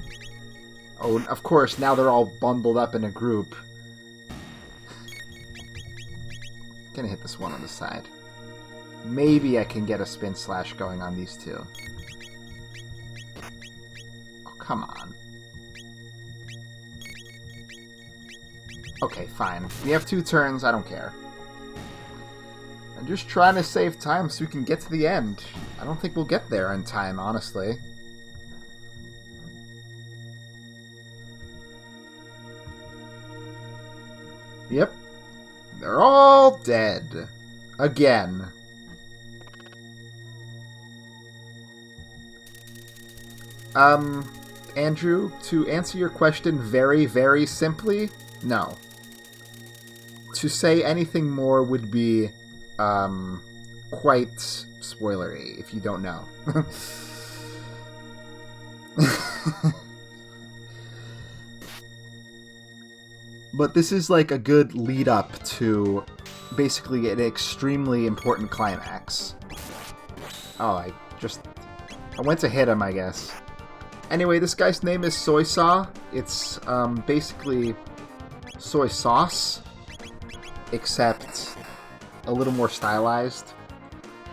S1: Oh, of course, now they're all bundled up in a group. Gonna hit this one on the side. Maybe I can get a spin slash going on these two. Oh, come on. Okay, fine. We have 2 turns, I don't care. I'm just trying to save time so we can get to the end. I don't think we'll get there in time, honestly. Yep. They're all dead. Again. Andrew, to answer your question very, very simply, no. To say anything more would be, quite spoilery, if you don't know. But this is like a good lead-up to basically an extremely important climax. Oh, I went to hit him, I guess. Anyway, this guy's name is Soy Saw. It's, basically soy sauce, except a little more stylized.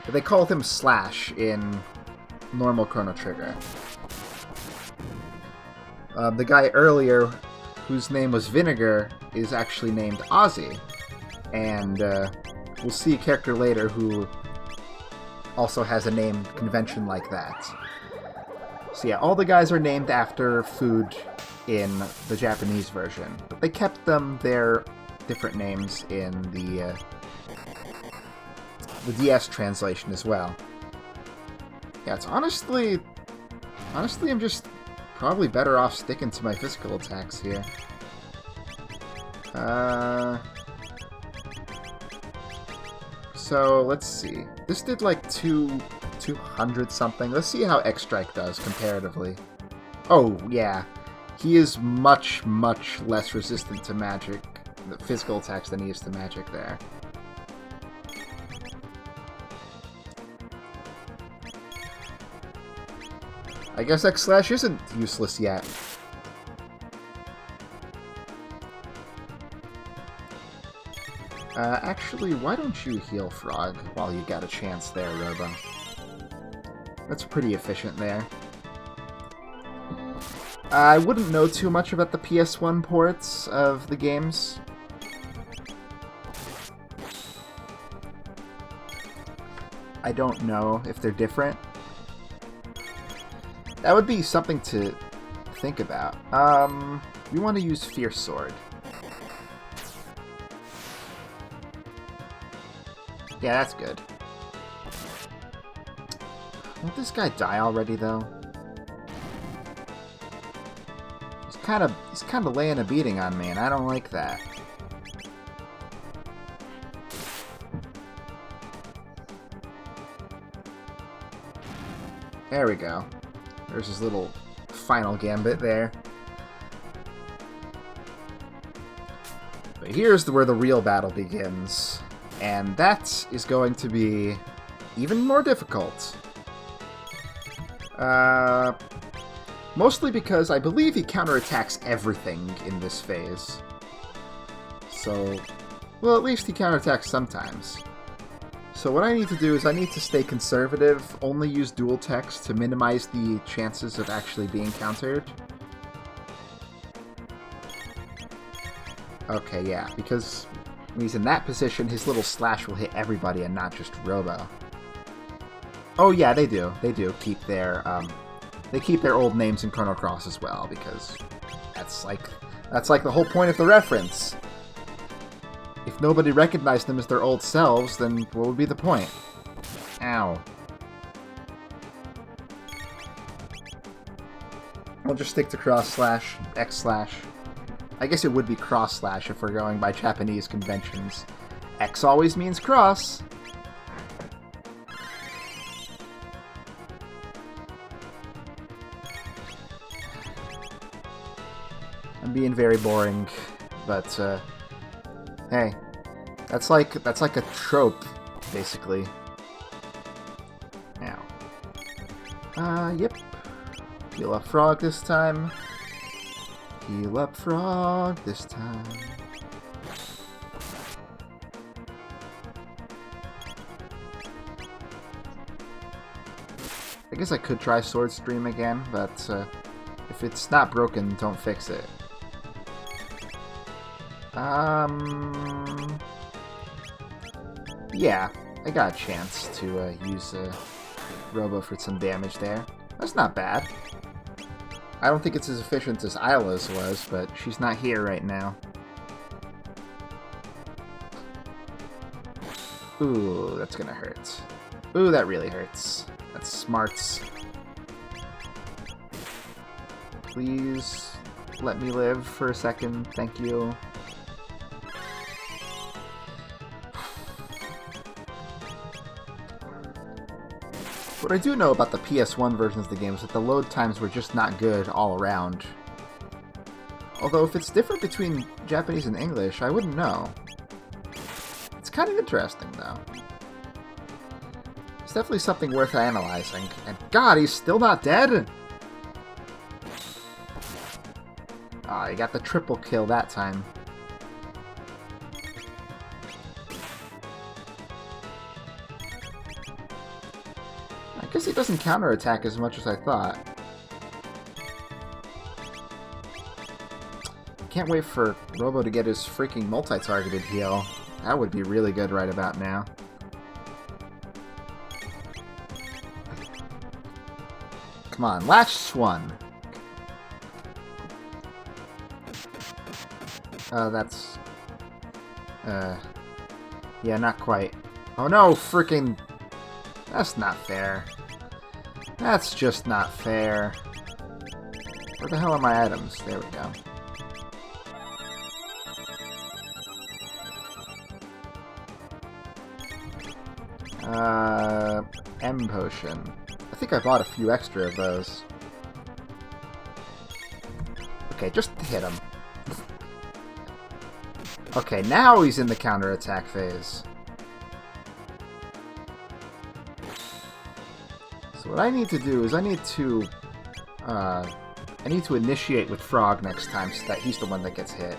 S1: But they called him Slash in normal Chrono Trigger. The guy earlier, whose name was Vinegar, is actually named Ozzy. And we'll see a character later who also has a name convention like that. So yeah, all the guys are named after food in the Japanese version, but they kept them their different names in the DS translation as well. Yeah, it's honestly, I'm just probably better off sticking to my physical attacks here. So let's see. This did like 200 something. Let's see how X-Strike does comparatively. Oh yeah, he is much, much less resistant to magic, physical attacks, than he is to magic there. I guess X-Slash isn't useless yet. Actually, why don't you heal Frog while you got a chance there, Robo? That's pretty efficient there. I wouldn't know too much about the PS1 ports of the games. I don't know if they're different. That would be something to think about. We want to use Fierce Sword. Yeah, that's good. Won't this guy die already, though? He's he's kind of laying a beating on me, and I don't like that. There we go. There's his little final gambit there. But here's where the real battle begins. And that is going to be even more difficult. Mostly because I believe he counterattacks everything in this phase. So, well, at least he counterattacks sometimes. So what I need to do is I need to stay conservative, only use dual text to minimize the chances of actually being countered. Okay, yeah, because when he's in that position, his little slash will hit everybody and not just Robo. Oh yeah, they do. They do keep their old names in Chrono Cross as well, because that's like the whole point of the reference. If nobody recognized them as their old selves, then what would be the point? Ow. I'll just stick to cross slash, X slash. I guess it would be cross slash if we're going by Japanese conventions. X always means cross. I'm being very boring, but hey, that's like a trope, basically. Now, yep. Heal up Frog this time. Heal up Frog this time. I guess I could try Sword Stream again, but if it's not broken, don't fix it. Yeah, I got a chance to use Robo for some damage there. That's not bad. I don't think it's as efficient as Isla's was, but she's not here right now. Ooh, that's gonna hurt. Ooh, that really hurts. That's smarts. Please let me live for a second. Thank you. What I do know about the PS1 versions of the game is that the load times were just not good all around. Although if it's different between Japanese and English, I wouldn't know. It's kind of interesting, though. It's definitely something worth analyzing. And God, he's still not dead? Ah, he got the triple kill that time. I guess he doesn't counterattack as much as I thought. Can't wait for Robo to get his freaking multi-targeted heal. That would be really good right about now. Come on, last one. That's... yeah, not quite. Oh no, freaking... That's not fair. That's just not fair. Where the hell are my items? There we go. M potion. I think I bought a few extra of those. Okay, just hit him. Okay, now he's in the counterattack phase. So what I need to do is I need to initiate with Frog next time so that he's the one that gets hit.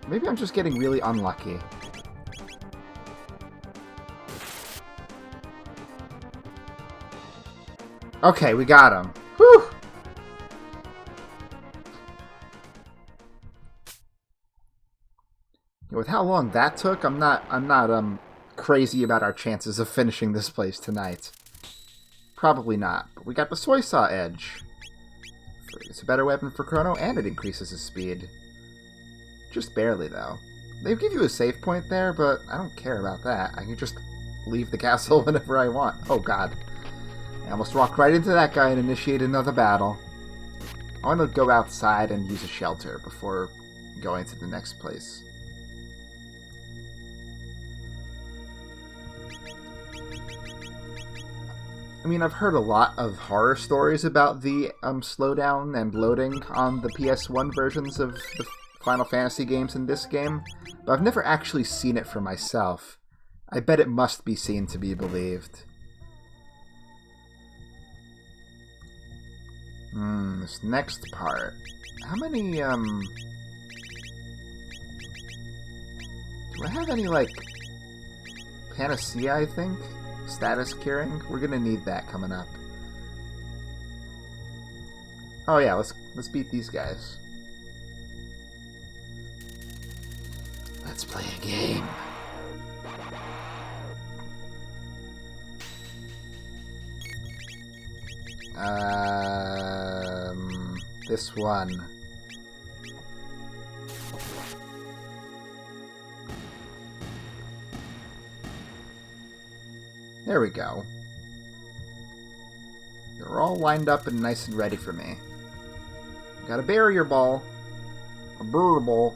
S1: Maybe I'm just getting really unlucky. Okay, we got him. Whew! With how long that took, I'm not crazy about our chances of finishing this place tonight. Probably not, but we got the Soy Saw Edge. It's a better weapon for Chrono, and it increases his speed. Just barely, though. They give you a save point there, but I don't care about that. I can just leave the castle whenever I want. Oh god. I almost walked right into that guy and initiated another battle. I want to go outside and use a shelter before going to the next place. I mean, I've heard a lot of horror stories about the slowdown and loading on the PS1 versions of the Final Fantasy games in this game, but I've never actually seen it for myself. I bet it must be seen to be believed. This next part. How many, do I have any, like, panacea, I think? Status curing? We're gonna need that coming up. Oh yeah, let's beat these guys. Let's play a game. This one. There we go. They're all lined up and nice and ready for me. Got a barrier ball. A burr ball.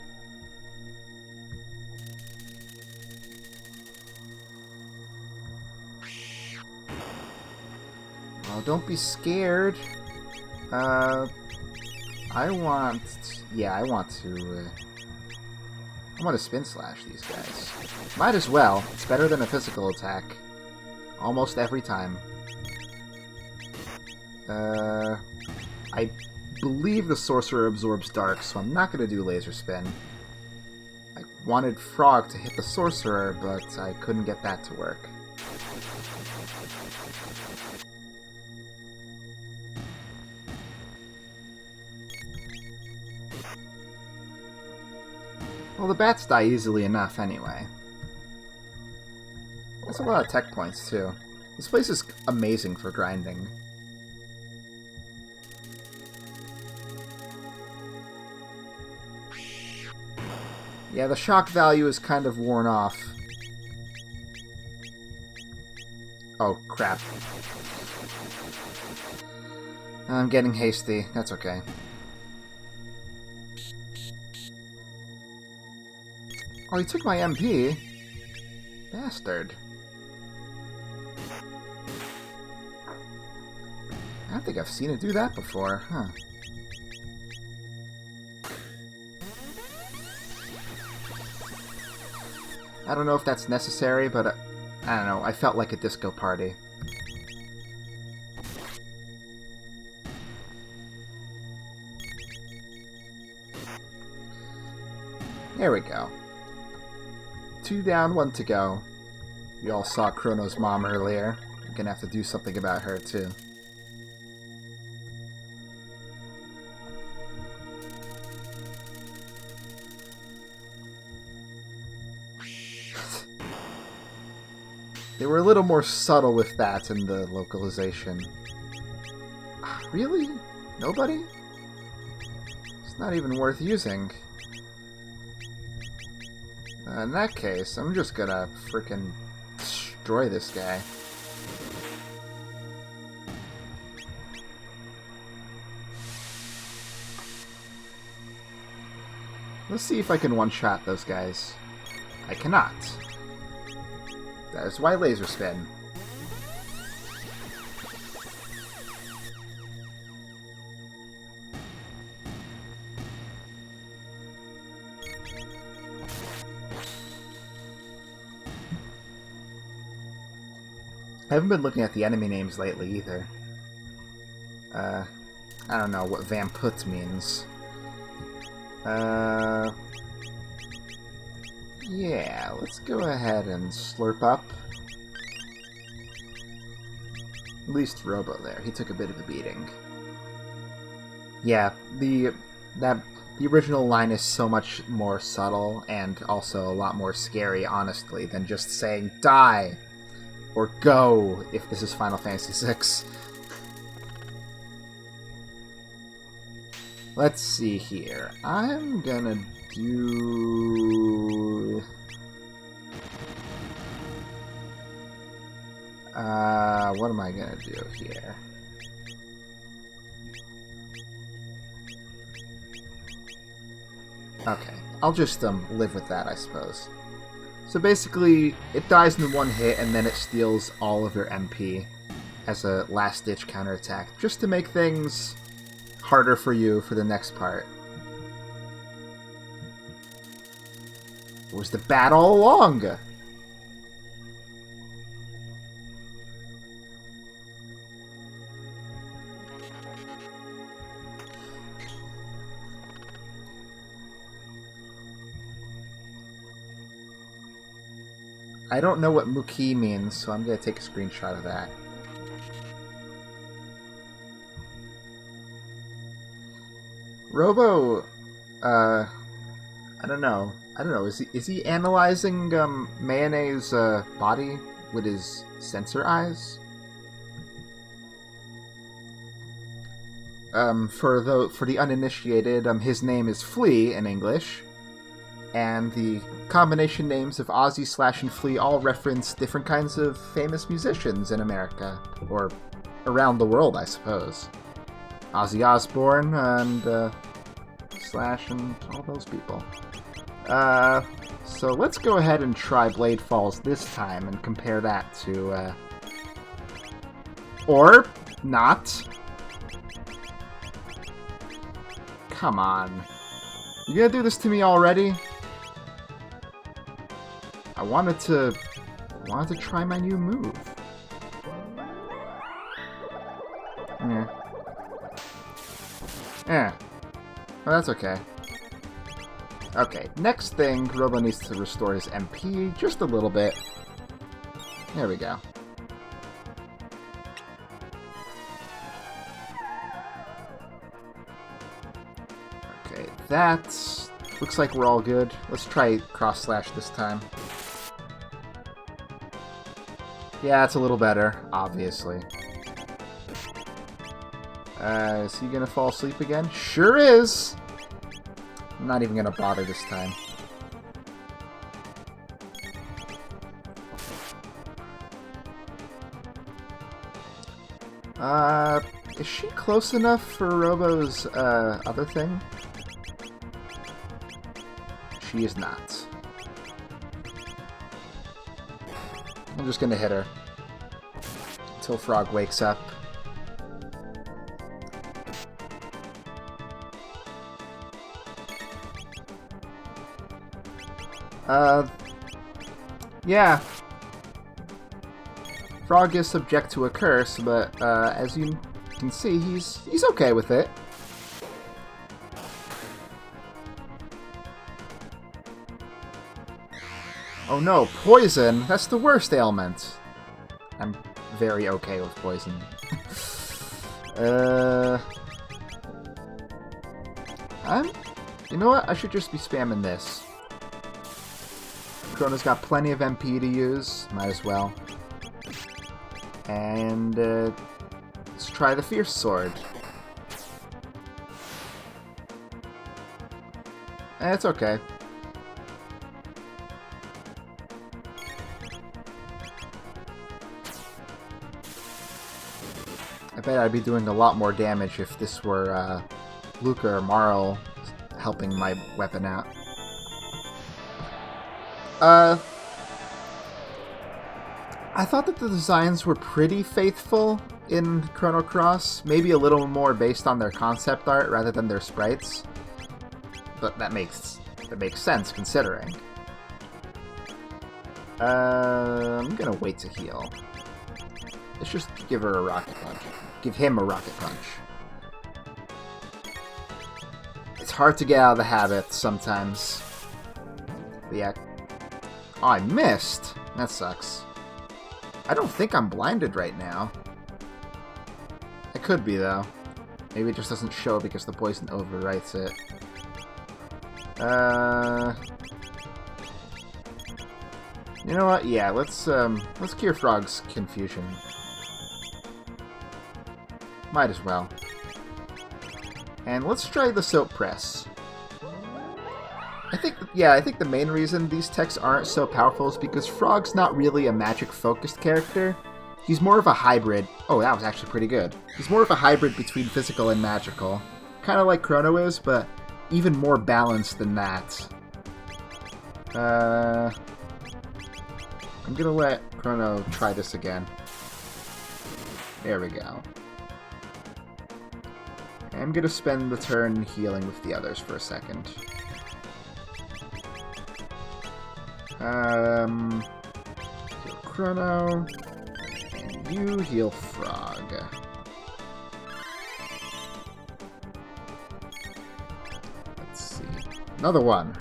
S1: Well, don't be scared. I want to spin slash these guys. Might as well. It's better than a physical attack. Almost every time. I believe the sorcerer absorbs dark, so I'm not going to do laser spin. I wanted frog to hit the sorcerer, but I couldn't get that to work. Well, the bats die easily enough anyway. That's a lot of tech points, too. This place is amazing for grinding. Yeah, the shock value is kind of worn off. Oh, crap. I'm getting hasty. That's okay. Oh, he took my MP. Bastard. I don't think I've seen it do that before, huh? I don't know if that's necessary, but I don't know. I felt like a disco party. There we go. 2 down, 1 to go. You all saw Chrono's mom earlier. We're gonna have to do something about her, too. They were a little more subtle with that in the localization. Really? Nobody? It's not even worth using. In that case, I'm just gonna frickin' destroy this guy. Let's see if I can one-shot those guys. I cannot. That is why laser spin. I haven't been looking at the enemy names lately either. I don't know what Vamput means. Yeah, let's go ahead and slurp up. At least Robo there. He took a bit of a beating. Yeah, the original line is so much more subtle and also a lot more scary, honestly, than just saying die or go if this is Final Fantasy VI. Let's see here. I'm gonna do... What am I gonna do here? Okay, I'll just live with that, I suppose. So basically, it dies in one hit, and then it steals all of your MP as a last-ditch counterattack, just to make things harder for you for the next part. It was the bat all along! I don't know what Muki means, so I'm going to take a screenshot of that. Robo, I don't know. Is he analyzing Mayonnaise' body with his sensor eyes? For the uninitiated, his name is Flea in English. And the combination names of Ozzy, Slash, and Flea all reference different kinds of famous musicians in America. Or around the world, I suppose. Ozzy Osbourne and Slash and all those people. So let's go ahead and try Blade Falls this time and compare that to... Or not. Come on. You gonna do this to me already? I wanted to try my new move. Yeah. Well, that's okay. Okay, next thing, Robo needs to restore his MP just a little bit. There we go. Okay, that looks like we're all good. Let's try cross slash this time. Yeah, it's a little better, obviously. Is he gonna fall asleep again? Sure is! I'm not even gonna bother this time. Is she close enough for Robo's, other thing? She is not. I'm just gonna hit her. Until Frog wakes up. Yeah. Frog is subject to a curse, but, as you can see, he's okay with it. Oh no, poison! That's the worst ailment! I'm very okay with poison. You know what? I should just be spamming this. Chrono's got plenty of MP to use. Might as well. And, let's try the Fierce Sword. It's okay. I bet I'd be doing a lot more damage if this were, Luca or Marl helping my weapon out. I thought that the designs were pretty faithful in Chrono Cross. Maybe a little more based on their concept art rather than their sprites. But that makes sense considering. I'm gonna wait to heal. Let's just give her a rocket punch. Give him a rocket punch. It's hard to get out of the habit sometimes. But yeah. Oh, I missed! That sucks. I don't think I'm blinded right now. I could be, though. Maybe it just doesn't show because the poison overwrites it. You know what? Yeah, let's cure Frog's confusion. Might as well. And let's try the soap press. I think the main reason these techs aren't so powerful is because Frog's not really a magic-focused character. He's more of a hybrid. Oh, that was actually pretty good. He's more of a hybrid between physical and magical. Kind of like Chrono is, but even more balanced than that. I'm gonna let Chrono try this again. There we go. I'm gonna spend the turn healing with the others for a second. Heal Chrono. And you heal Frog. Let's see. Another one.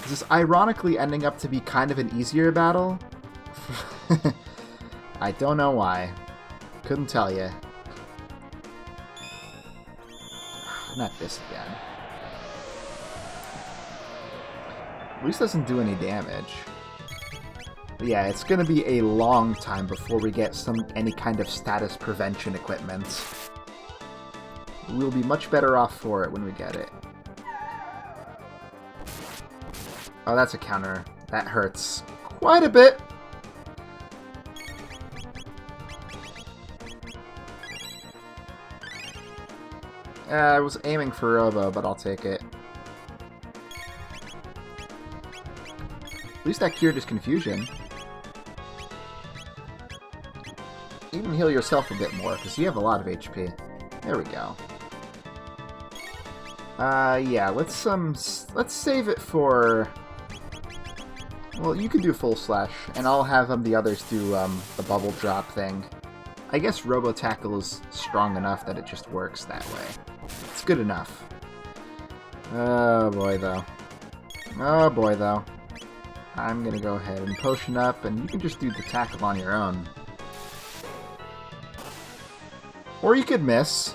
S1: This is ironically ending up to be kind of an easier battle. I don't know why. Couldn't tell you. Not this again. At least doesn't do any damage. But yeah, it's gonna be a long time before we get any kind of status prevention equipment. We'll be much better off for it when we get it. Oh, that's a counter. That hurts quite a bit. I was aiming for Robo, but I'll take it. At least that cured his confusion. Even heal yourself a bit more, because you have a lot of HP. There we go. Yeah, let's save it for... Well, you can do Full Slash, and I'll have the others do the Bubble Drop thing. I guess Robo Tackle is strong enough that it just works that way. It's good enough. Oh boy, though. Oh boy, though. I'm gonna go ahead and potion up, and you can just do the tackle on your own. Or you could miss.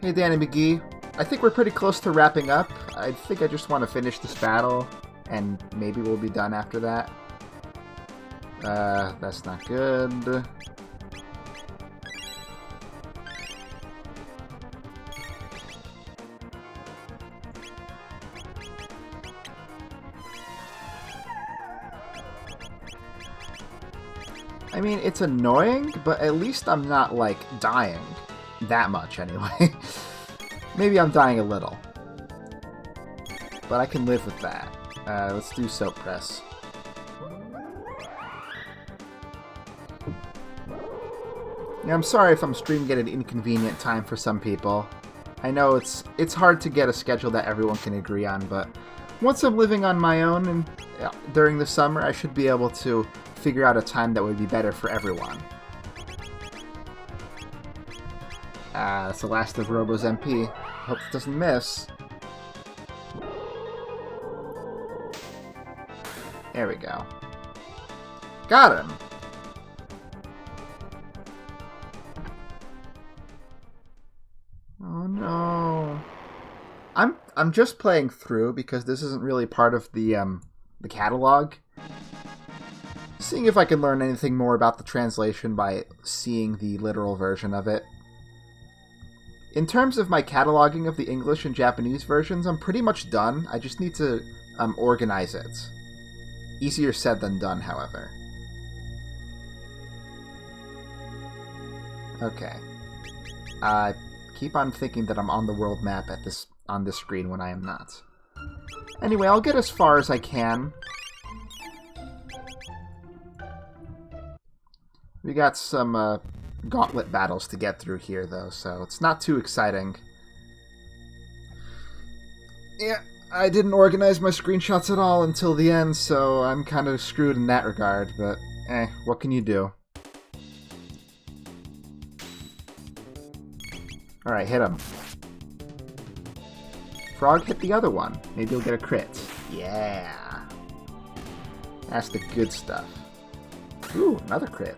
S1: Hey, Danny McGee. I think we're pretty close to wrapping up. I think I just want to finish this battle, and maybe we'll be done after that. That's not good. I mean, it's annoying, but at least I'm not, like, dying that much anyway. Maybe I'm dying a little. But I can live with that. Let's do Soap Press. Yeah, I'm sorry if I'm streaming at an inconvenient time for some people. I know it's hard to get a schedule that everyone can agree on, but once I'm living on my own and during the summer, I should be able to figure out a time that would be better for everyone. That's the last of Robo's MP. Hope it doesn't miss. There we go. Got him! Oh no. I'm just playing through because this isn't really part of the catalog. Seeing if I can learn anything more about the translation by seeing the literal version of it. In terms of my cataloging of the English and Japanese versions, I'm pretty much done. I just need to organize it. Easier said than done, however. Okay. Keep on thinking that I'm on the world map on this screen when I am not. Anyway, I'll get as far as I can. We got some gauntlet battles to get through here, though, so it's not too exciting. Yeah, I didn't organize my screenshots at all until the end, so I'm kind of screwed in that regard, but what can you do? Alright, hit him. Frog hit the other one. Maybe you'll get a crit. Yeah! That's the good stuff. Ooh, another crit.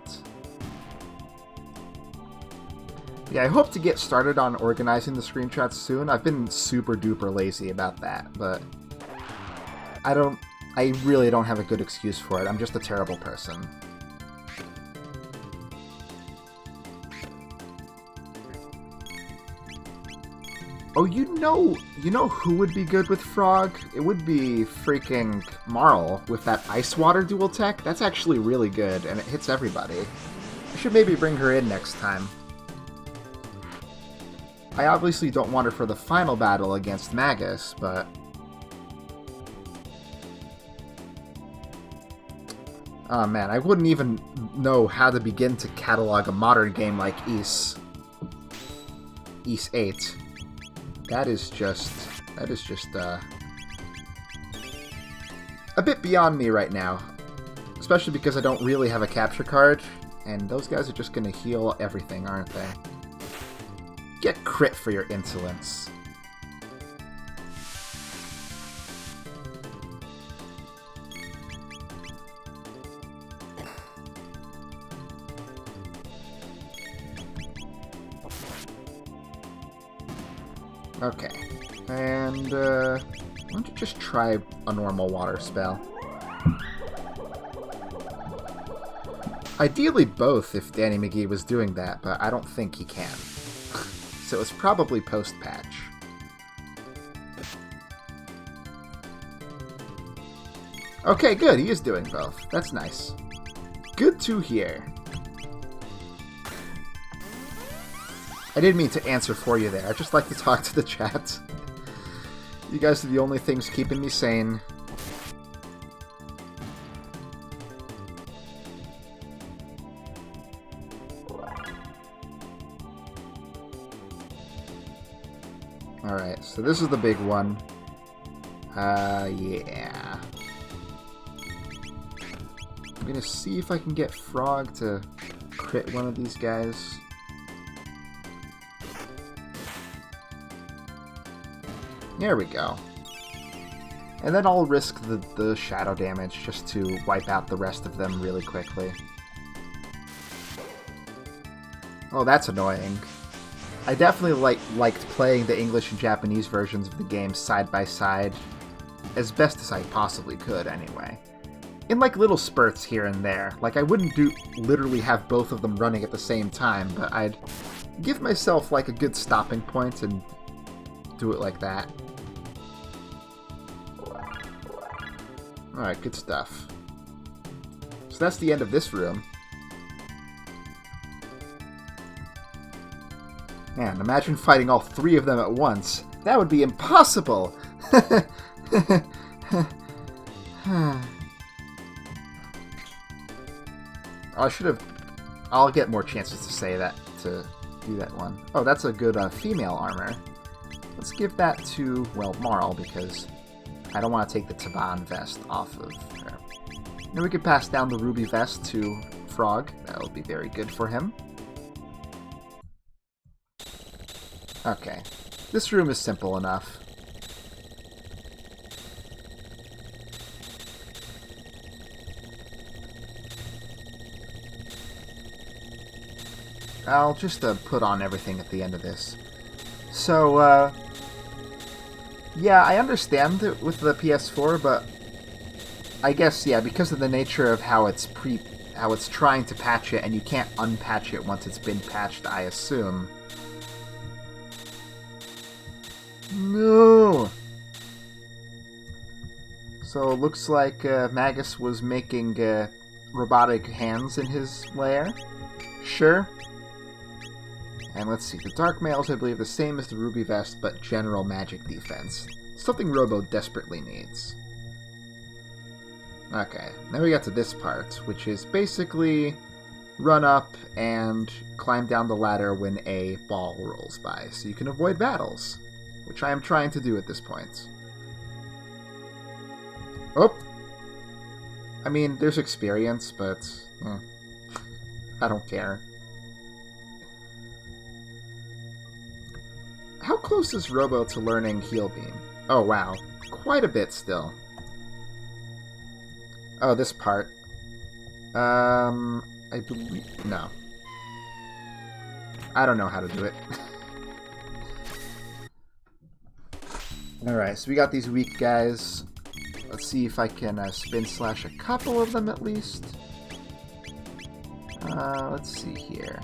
S1: Yeah, I hope to get started on organizing the screenshots soon. I've been super duper lazy about that, but I really don't have a good excuse for it. I'm just a terrible person. Oh, you know who would be good with Frog? It would be freaking Marl with that Ice Water dual tech. That's actually really good, and it hits everybody. I should maybe bring her in next time. I obviously don't want her for the final battle against Magus, but... Oh man, I wouldn't even know how to begin to catalog a modern game like Ys 8. That is just a bit beyond me right now. Especially because I don't really have a capture card, and those guys are just gonna heal everything, aren't they? Get crit for your insolence. Okay, and why don't you just try a normal water spell? Ideally both if Danny McGee was doing that, but I don't think he can. So it's probably post-patch. Okay, good, he is doing both. That's nice. Good to hear. I didn't mean to answer for you there. I just like to talk to the chat. You guys are the only things keeping me sane. Alright, so this is the big one. Yeah. I'm gonna see if I can get Frog to crit one of these guys. There we go. And then I'll risk the shadow damage just to wipe out the rest of them really quickly. Oh, that's annoying. I definitely liked playing the English and Japanese versions of the game side by side, as best as I possibly could anyway. In like little spurts here and there. Like I wouldn't literally have both of them running at the same time, but I'd give myself like a good stopping point and do it like that. Alright, good stuff. So that's the end of this room. Man, imagine fighting all three of them at once. That would be impossible! I'll get more chances to say that, to do that one. Oh, that's a good female armor. Let's give that to, well, Marl, because I don't want to take the Taban vest off of her. Then we could pass down the ruby vest to Frog. That'll be very good for him. Okay. This room is simple enough. I'll just put on everything at the end of this. So, yeah, I understand it with the PS4, but I guess, yeah, because of the nature of how it's trying to patch it, and you can't unpatch it once it's been patched, I assume. No! So it looks like Magus was making robotic hands in his lair. Sure. And let's see, the Dark Mail's, I believe, the same as the Ruby Vest, but general magic defense. Something Robo desperately needs. Okay, now we got to this part, which is basically run up and climb down the ladder when a ball rolls by, so you can avoid battles, which I am trying to do at this point. Oh! I mean, there's experience, but I don't care. How close is Robo to learning Heal Beam? Oh, wow. Quite a bit still. Oh, this part. I believe... No. I don't know how to do it. Alright, so we got these weak guys. Let's see if I can spin slash a couple of them at least. Let's see here.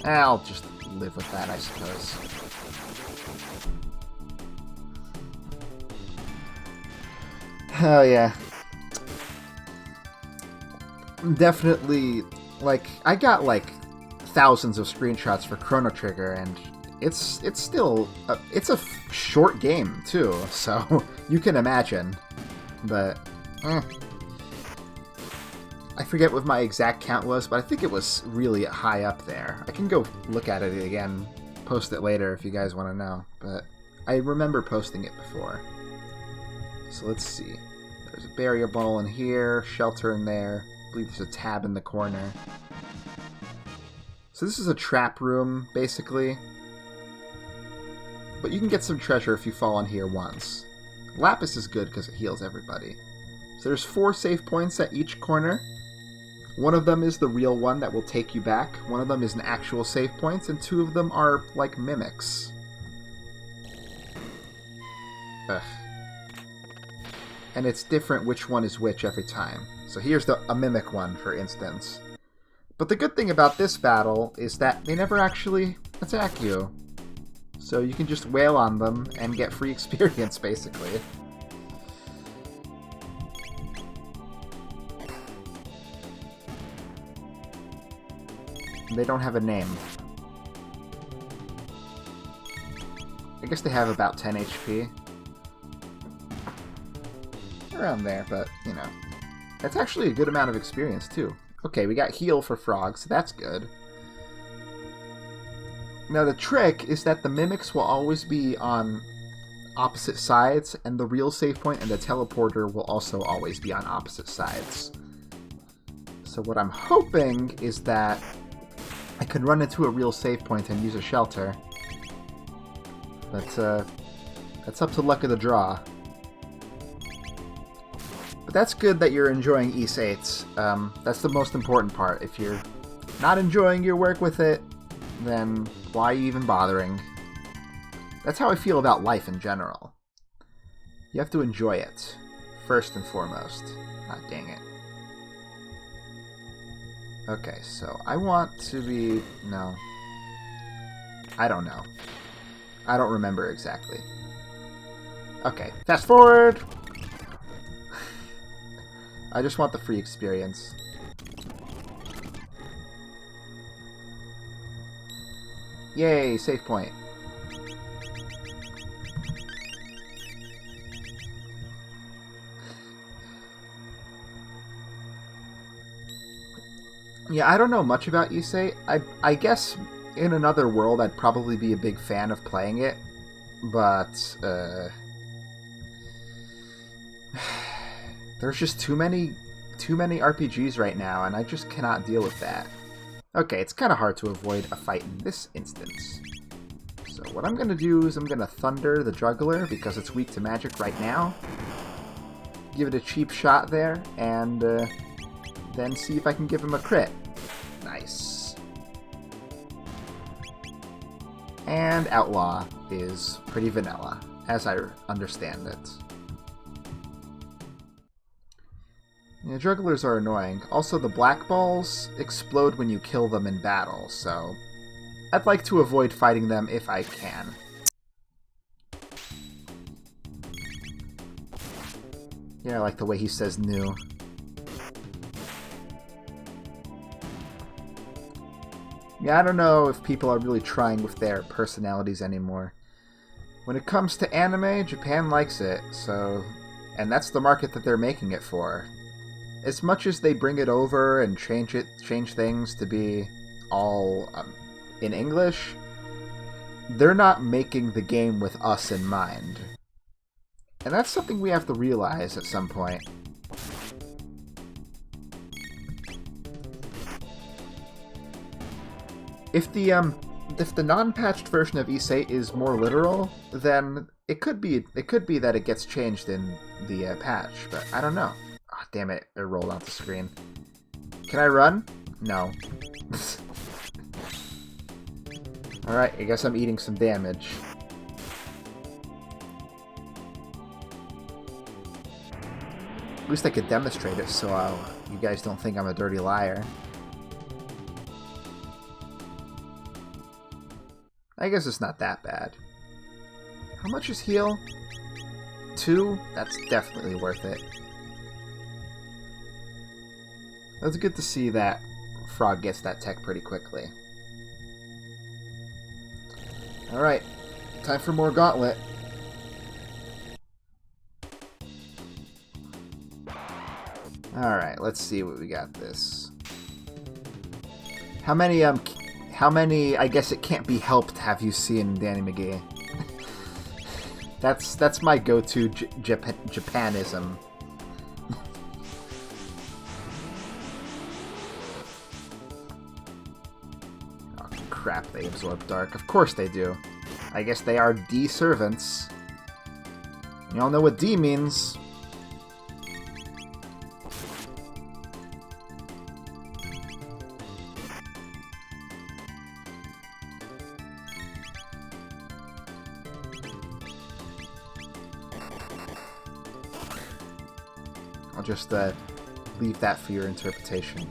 S1: I'll just live with that, I suppose. Oh, yeah. Definitely, like, I got, like, thousands of screenshots for Chrono Trigger, and it's still... it's a short game, too, so you can imagine. But, I forget what my exact count was, but I think it was really high up there. I can go look at it again, post it later if you guys want to know, but I remember posting it before. So let's see. There's a barrier ball in here, shelter in there. I believe there's a tab in the corner. So this is a trap room, basically. But you can get some treasure if you fall in here once. Lapis is good because it heals everybody. So there's 4 save points at each corner. One of them is the real one that will take you back. One of them is an actual save point, and 2 of them are like mimics. Ugh. And it's different which one is which every time. So here's a mimic one, for instance. But the good thing about this battle is that they never actually attack you. So you can just wail on them and get free experience, basically. They don't have a name. I guess they have about 10 HP. Around there, but, you know. That's actually a good amount of experience, too. Okay, we got heal for frogs, so that's good. Now, the trick is that the mimics will always be on opposite sides, and the real save point and the teleporter will also always be on opposite sides. So what I'm hoping is that I can run into a real save point and use a shelter. But, that's up to luck of the draw. But that's good that you're enjoying Ys 8. That's the most important part. If you're not enjoying your work with it, then why are you even bothering? That's how I feel about life in general. You have to enjoy it, first and foremost. Ah, dang it. Okay, so I want to be... No. I don't know. I don't remember exactly. Okay, fast forward! I just want the free experience. Yay, save point. Yeah, I don't know much about Ys 8. I guess in another world I'd probably be a big fan of playing it, but there's just too many RPGs right now, and I just cannot deal with that. Okay, it's kind of hard to avoid a fight in this instance. So what I'm going to do is I'm going to Thunder the Juggler, because it's weak to magic right now. Give it a cheap shot there, and then see if I can give him a crit. Nice. And Outlaw is pretty vanilla, as I understand it. Yeah, jugglers are annoying. Also, the black balls explode when you kill them in battle, so I'd like to avoid fighting them if I can. Yeah, I like the way he says new. Yeah, I don't know if people are really trying with their personalities anymore. When it comes to anime, Japan likes it, so... And that's the market that they're making it for. As much as they bring it over and change things to be all in English, they're not making the game with us in mind. And that's something we have to realize at some point. If the non-patched version of Ys 8 is more literal, then it could be that it gets changed in the patch, but I don't know. Ah, oh, damn it, it rolled off the screen. Can I run? No. Alright, I guess I'm eating some damage. At least I could demonstrate it so you guys don't think I'm a dirty liar. I guess it's not that bad. How much is heal? 2? That's definitely worth it. That's good to see that Frog gets that tech pretty quickly. Alright, time for more Gauntlet. Alright, let's see what we got this. How many, I guess it can't be helped, have you seen Danny McGee? That's my go-to Japanism. Oh, crap, they absorb dark. Of course they do. I guess they are D servants. You all know what D means. I'll just leave that for your interpretation.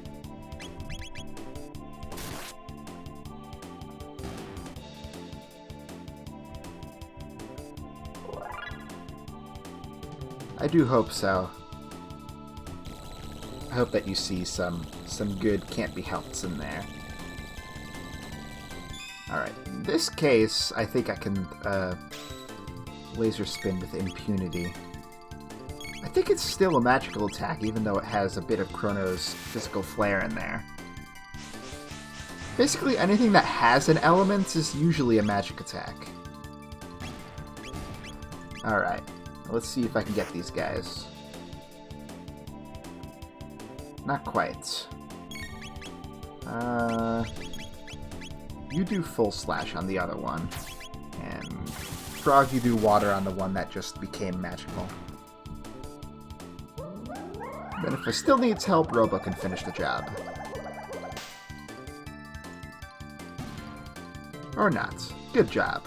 S1: I do hope so. I hope that you see some good can't be helped in there. Alright, in this case, I think I can laser spin with impunity. I think it's still a magical attack, even though it has a bit of Chrono's physical flair in there. Basically, anything that has an element is usually a magic attack. Alright, let's see if I can get these guys. Not quite. You do full slash on the other one. And Frog, you do water on the one that just became magical. Then if I still needs help, Robo can finish the job. Or not. Good job.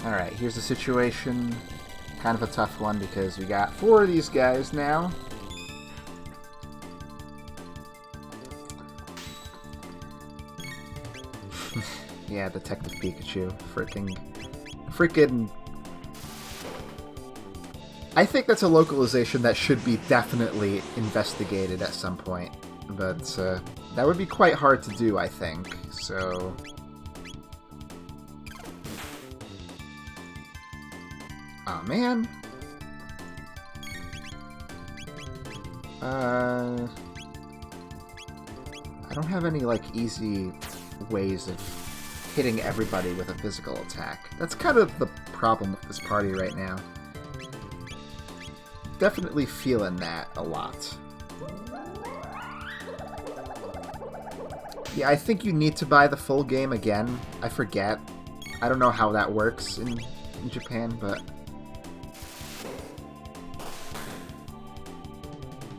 S1: Alright, here's the situation. Kind of a tough one because we got 4 of these guys now. Yeah, Detective Pikachu. Freaking... I think that's a localization that should be definitely investigated at some point. But that would be quite hard to do, I think. So... oh, man. I don't have any, like, easy ways of hitting everybody with a physical attack. That's kind of the problem with this party right now. Definitely feeling that a lot. Yeah, I think you need to buy the full game again. I forget. I don't know how that works in Japan, but...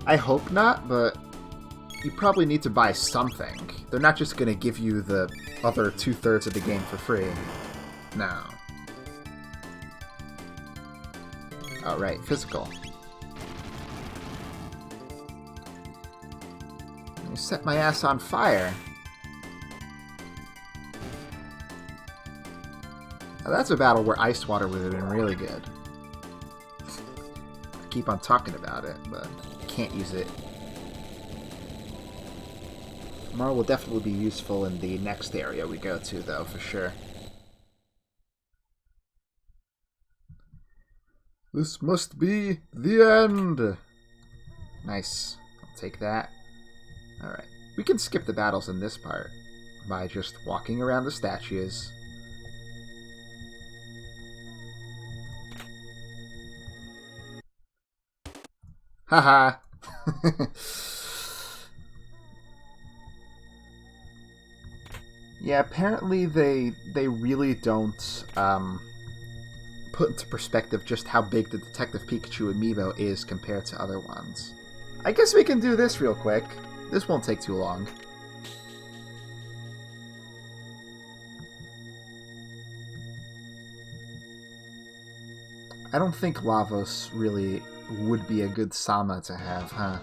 S1: I hope not, but you probably need to buy something. They're not just going to give you the other 2/3 of the game for free. No. Oh, right, physical. You set my ass on fire. Now that's a battle where ice water would have been really good. I keep on talking about it, but I can't use it. Mar will definitely be useful in the next area we go to, though, for sure. This must be the end! Nice. I'll take that. Alright. We can skip the battles in this part by just walking around the statues. Haha! Yeah, apparently they really don't put into perspective just how big the Detective Pikachu amiibo is compared to other ones. I guess we can do this real quick. This won't take too long. I don't think Lavos really would be a good Sama to have, huh?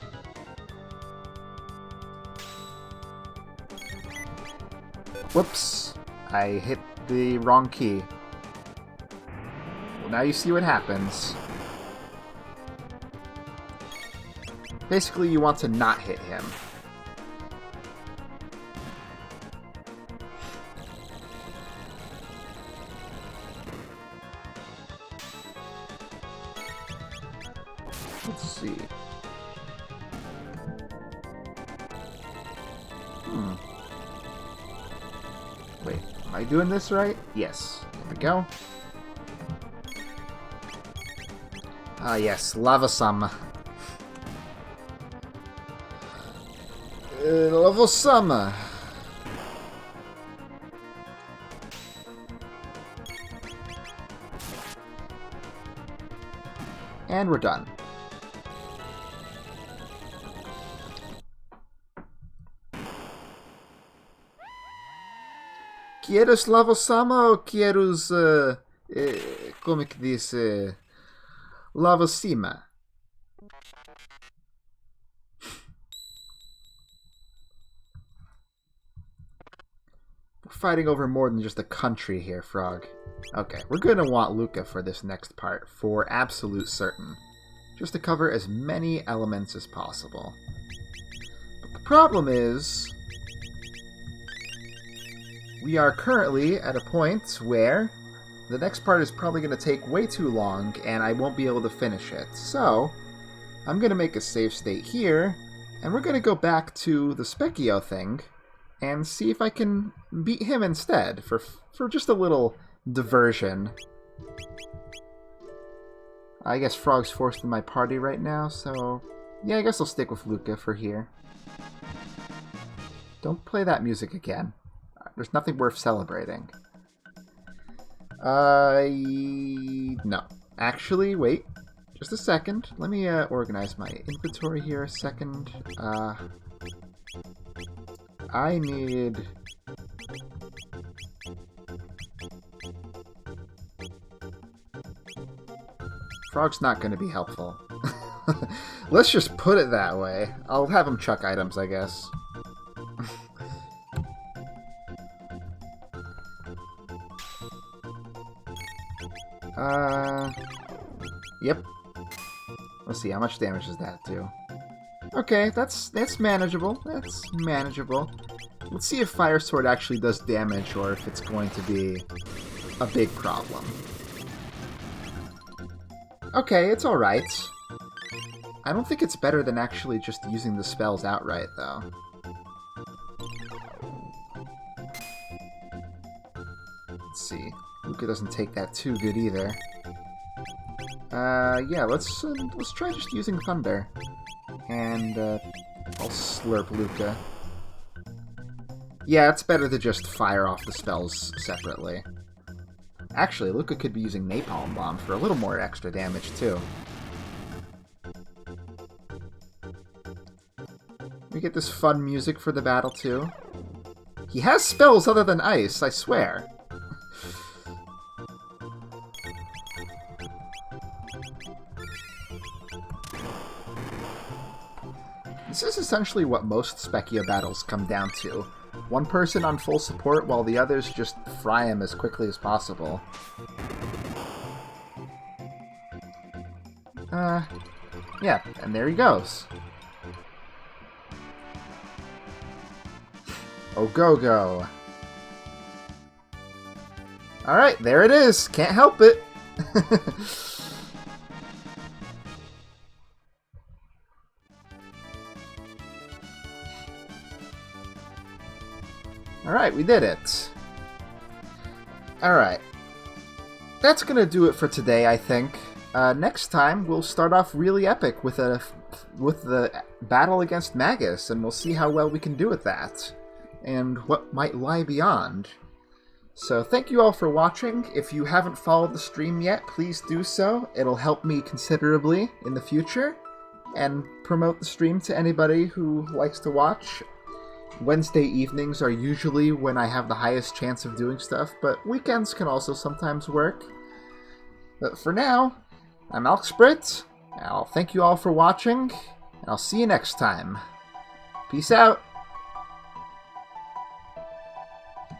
S1: Whoops. I hit the wrong key. Well, now you see what happens. Basically, you want to not hit him. Let's see. Wait, am I doing this right? Yes. There we go. Ah, yes. Lava Sama. Lava Sama. And we're done. ¿Quieres Lava Sama o quieres, como que dice, Lava Sima? We're fighting over more than just a country here, Frog. Okay, we're going to want Luca for this next part, for absolute certain. Just to cover as many elements as possible. But the problem is, we are currently at a point where the next part is probably going to take way too long, and I won't be able to finish it. So, I'm going to make a save state here, and we're going to go back to the Specchio thing, and see if I can beat him instead, for just a little diversion. I guess Frog's forced in my party right now, so yeah, I guess I'll stick with Luca for here. Don't play that music again. There's nothing worth celebrating. No. Actually, wait. Just a second. Let me organize my inventory here a second. I need... Frog's not going to be helpful. Let's just put it that way. I'll have him chuck items, I guess. Yep. Let's see, how much damage does that do? Okay, that's manageable. That's manageable. Let's see if Fire Sword actually does damage, or if it's going to be a big problem. Okay, it's alright. I don't think it's better than actually just using the spells outright, though. Let's see. Luca doesn't take that too good either. Yeah, let's try just using Thunder. And, I'll slurp Luca. Yeah, it's better to just fire off the spells separately. Actually, Luca could be using Napalm Bomb for a little more extra damage, too. We get this fun music for the battle, too. He has spells other than Ice, I swear. This is essentially what most Specchio battles come down to. One person on full support while the others just fry him as quickly as possible. Yeah, and there he goes. Oh, go. Alright, there it is. Can't help it. Alright, we did it. Alright. That's gonna do it for today, I think. Next time, we'll start off really epic with the battle against Magus, and we'll see how well we can do with that, and what might lie beyond. So thank you all for watching. If you haven't followed the stream yet, please do so. It'll help me considerably in the future, and promote the stream to anybody who likes to watch. Wednesday evenings are usually when I have the highest chance of doing stuff, but weekends can also sometimes work. But for now, I'm Alex Britt. I'll thank you all for watching, and I'll see you next time. Peace out!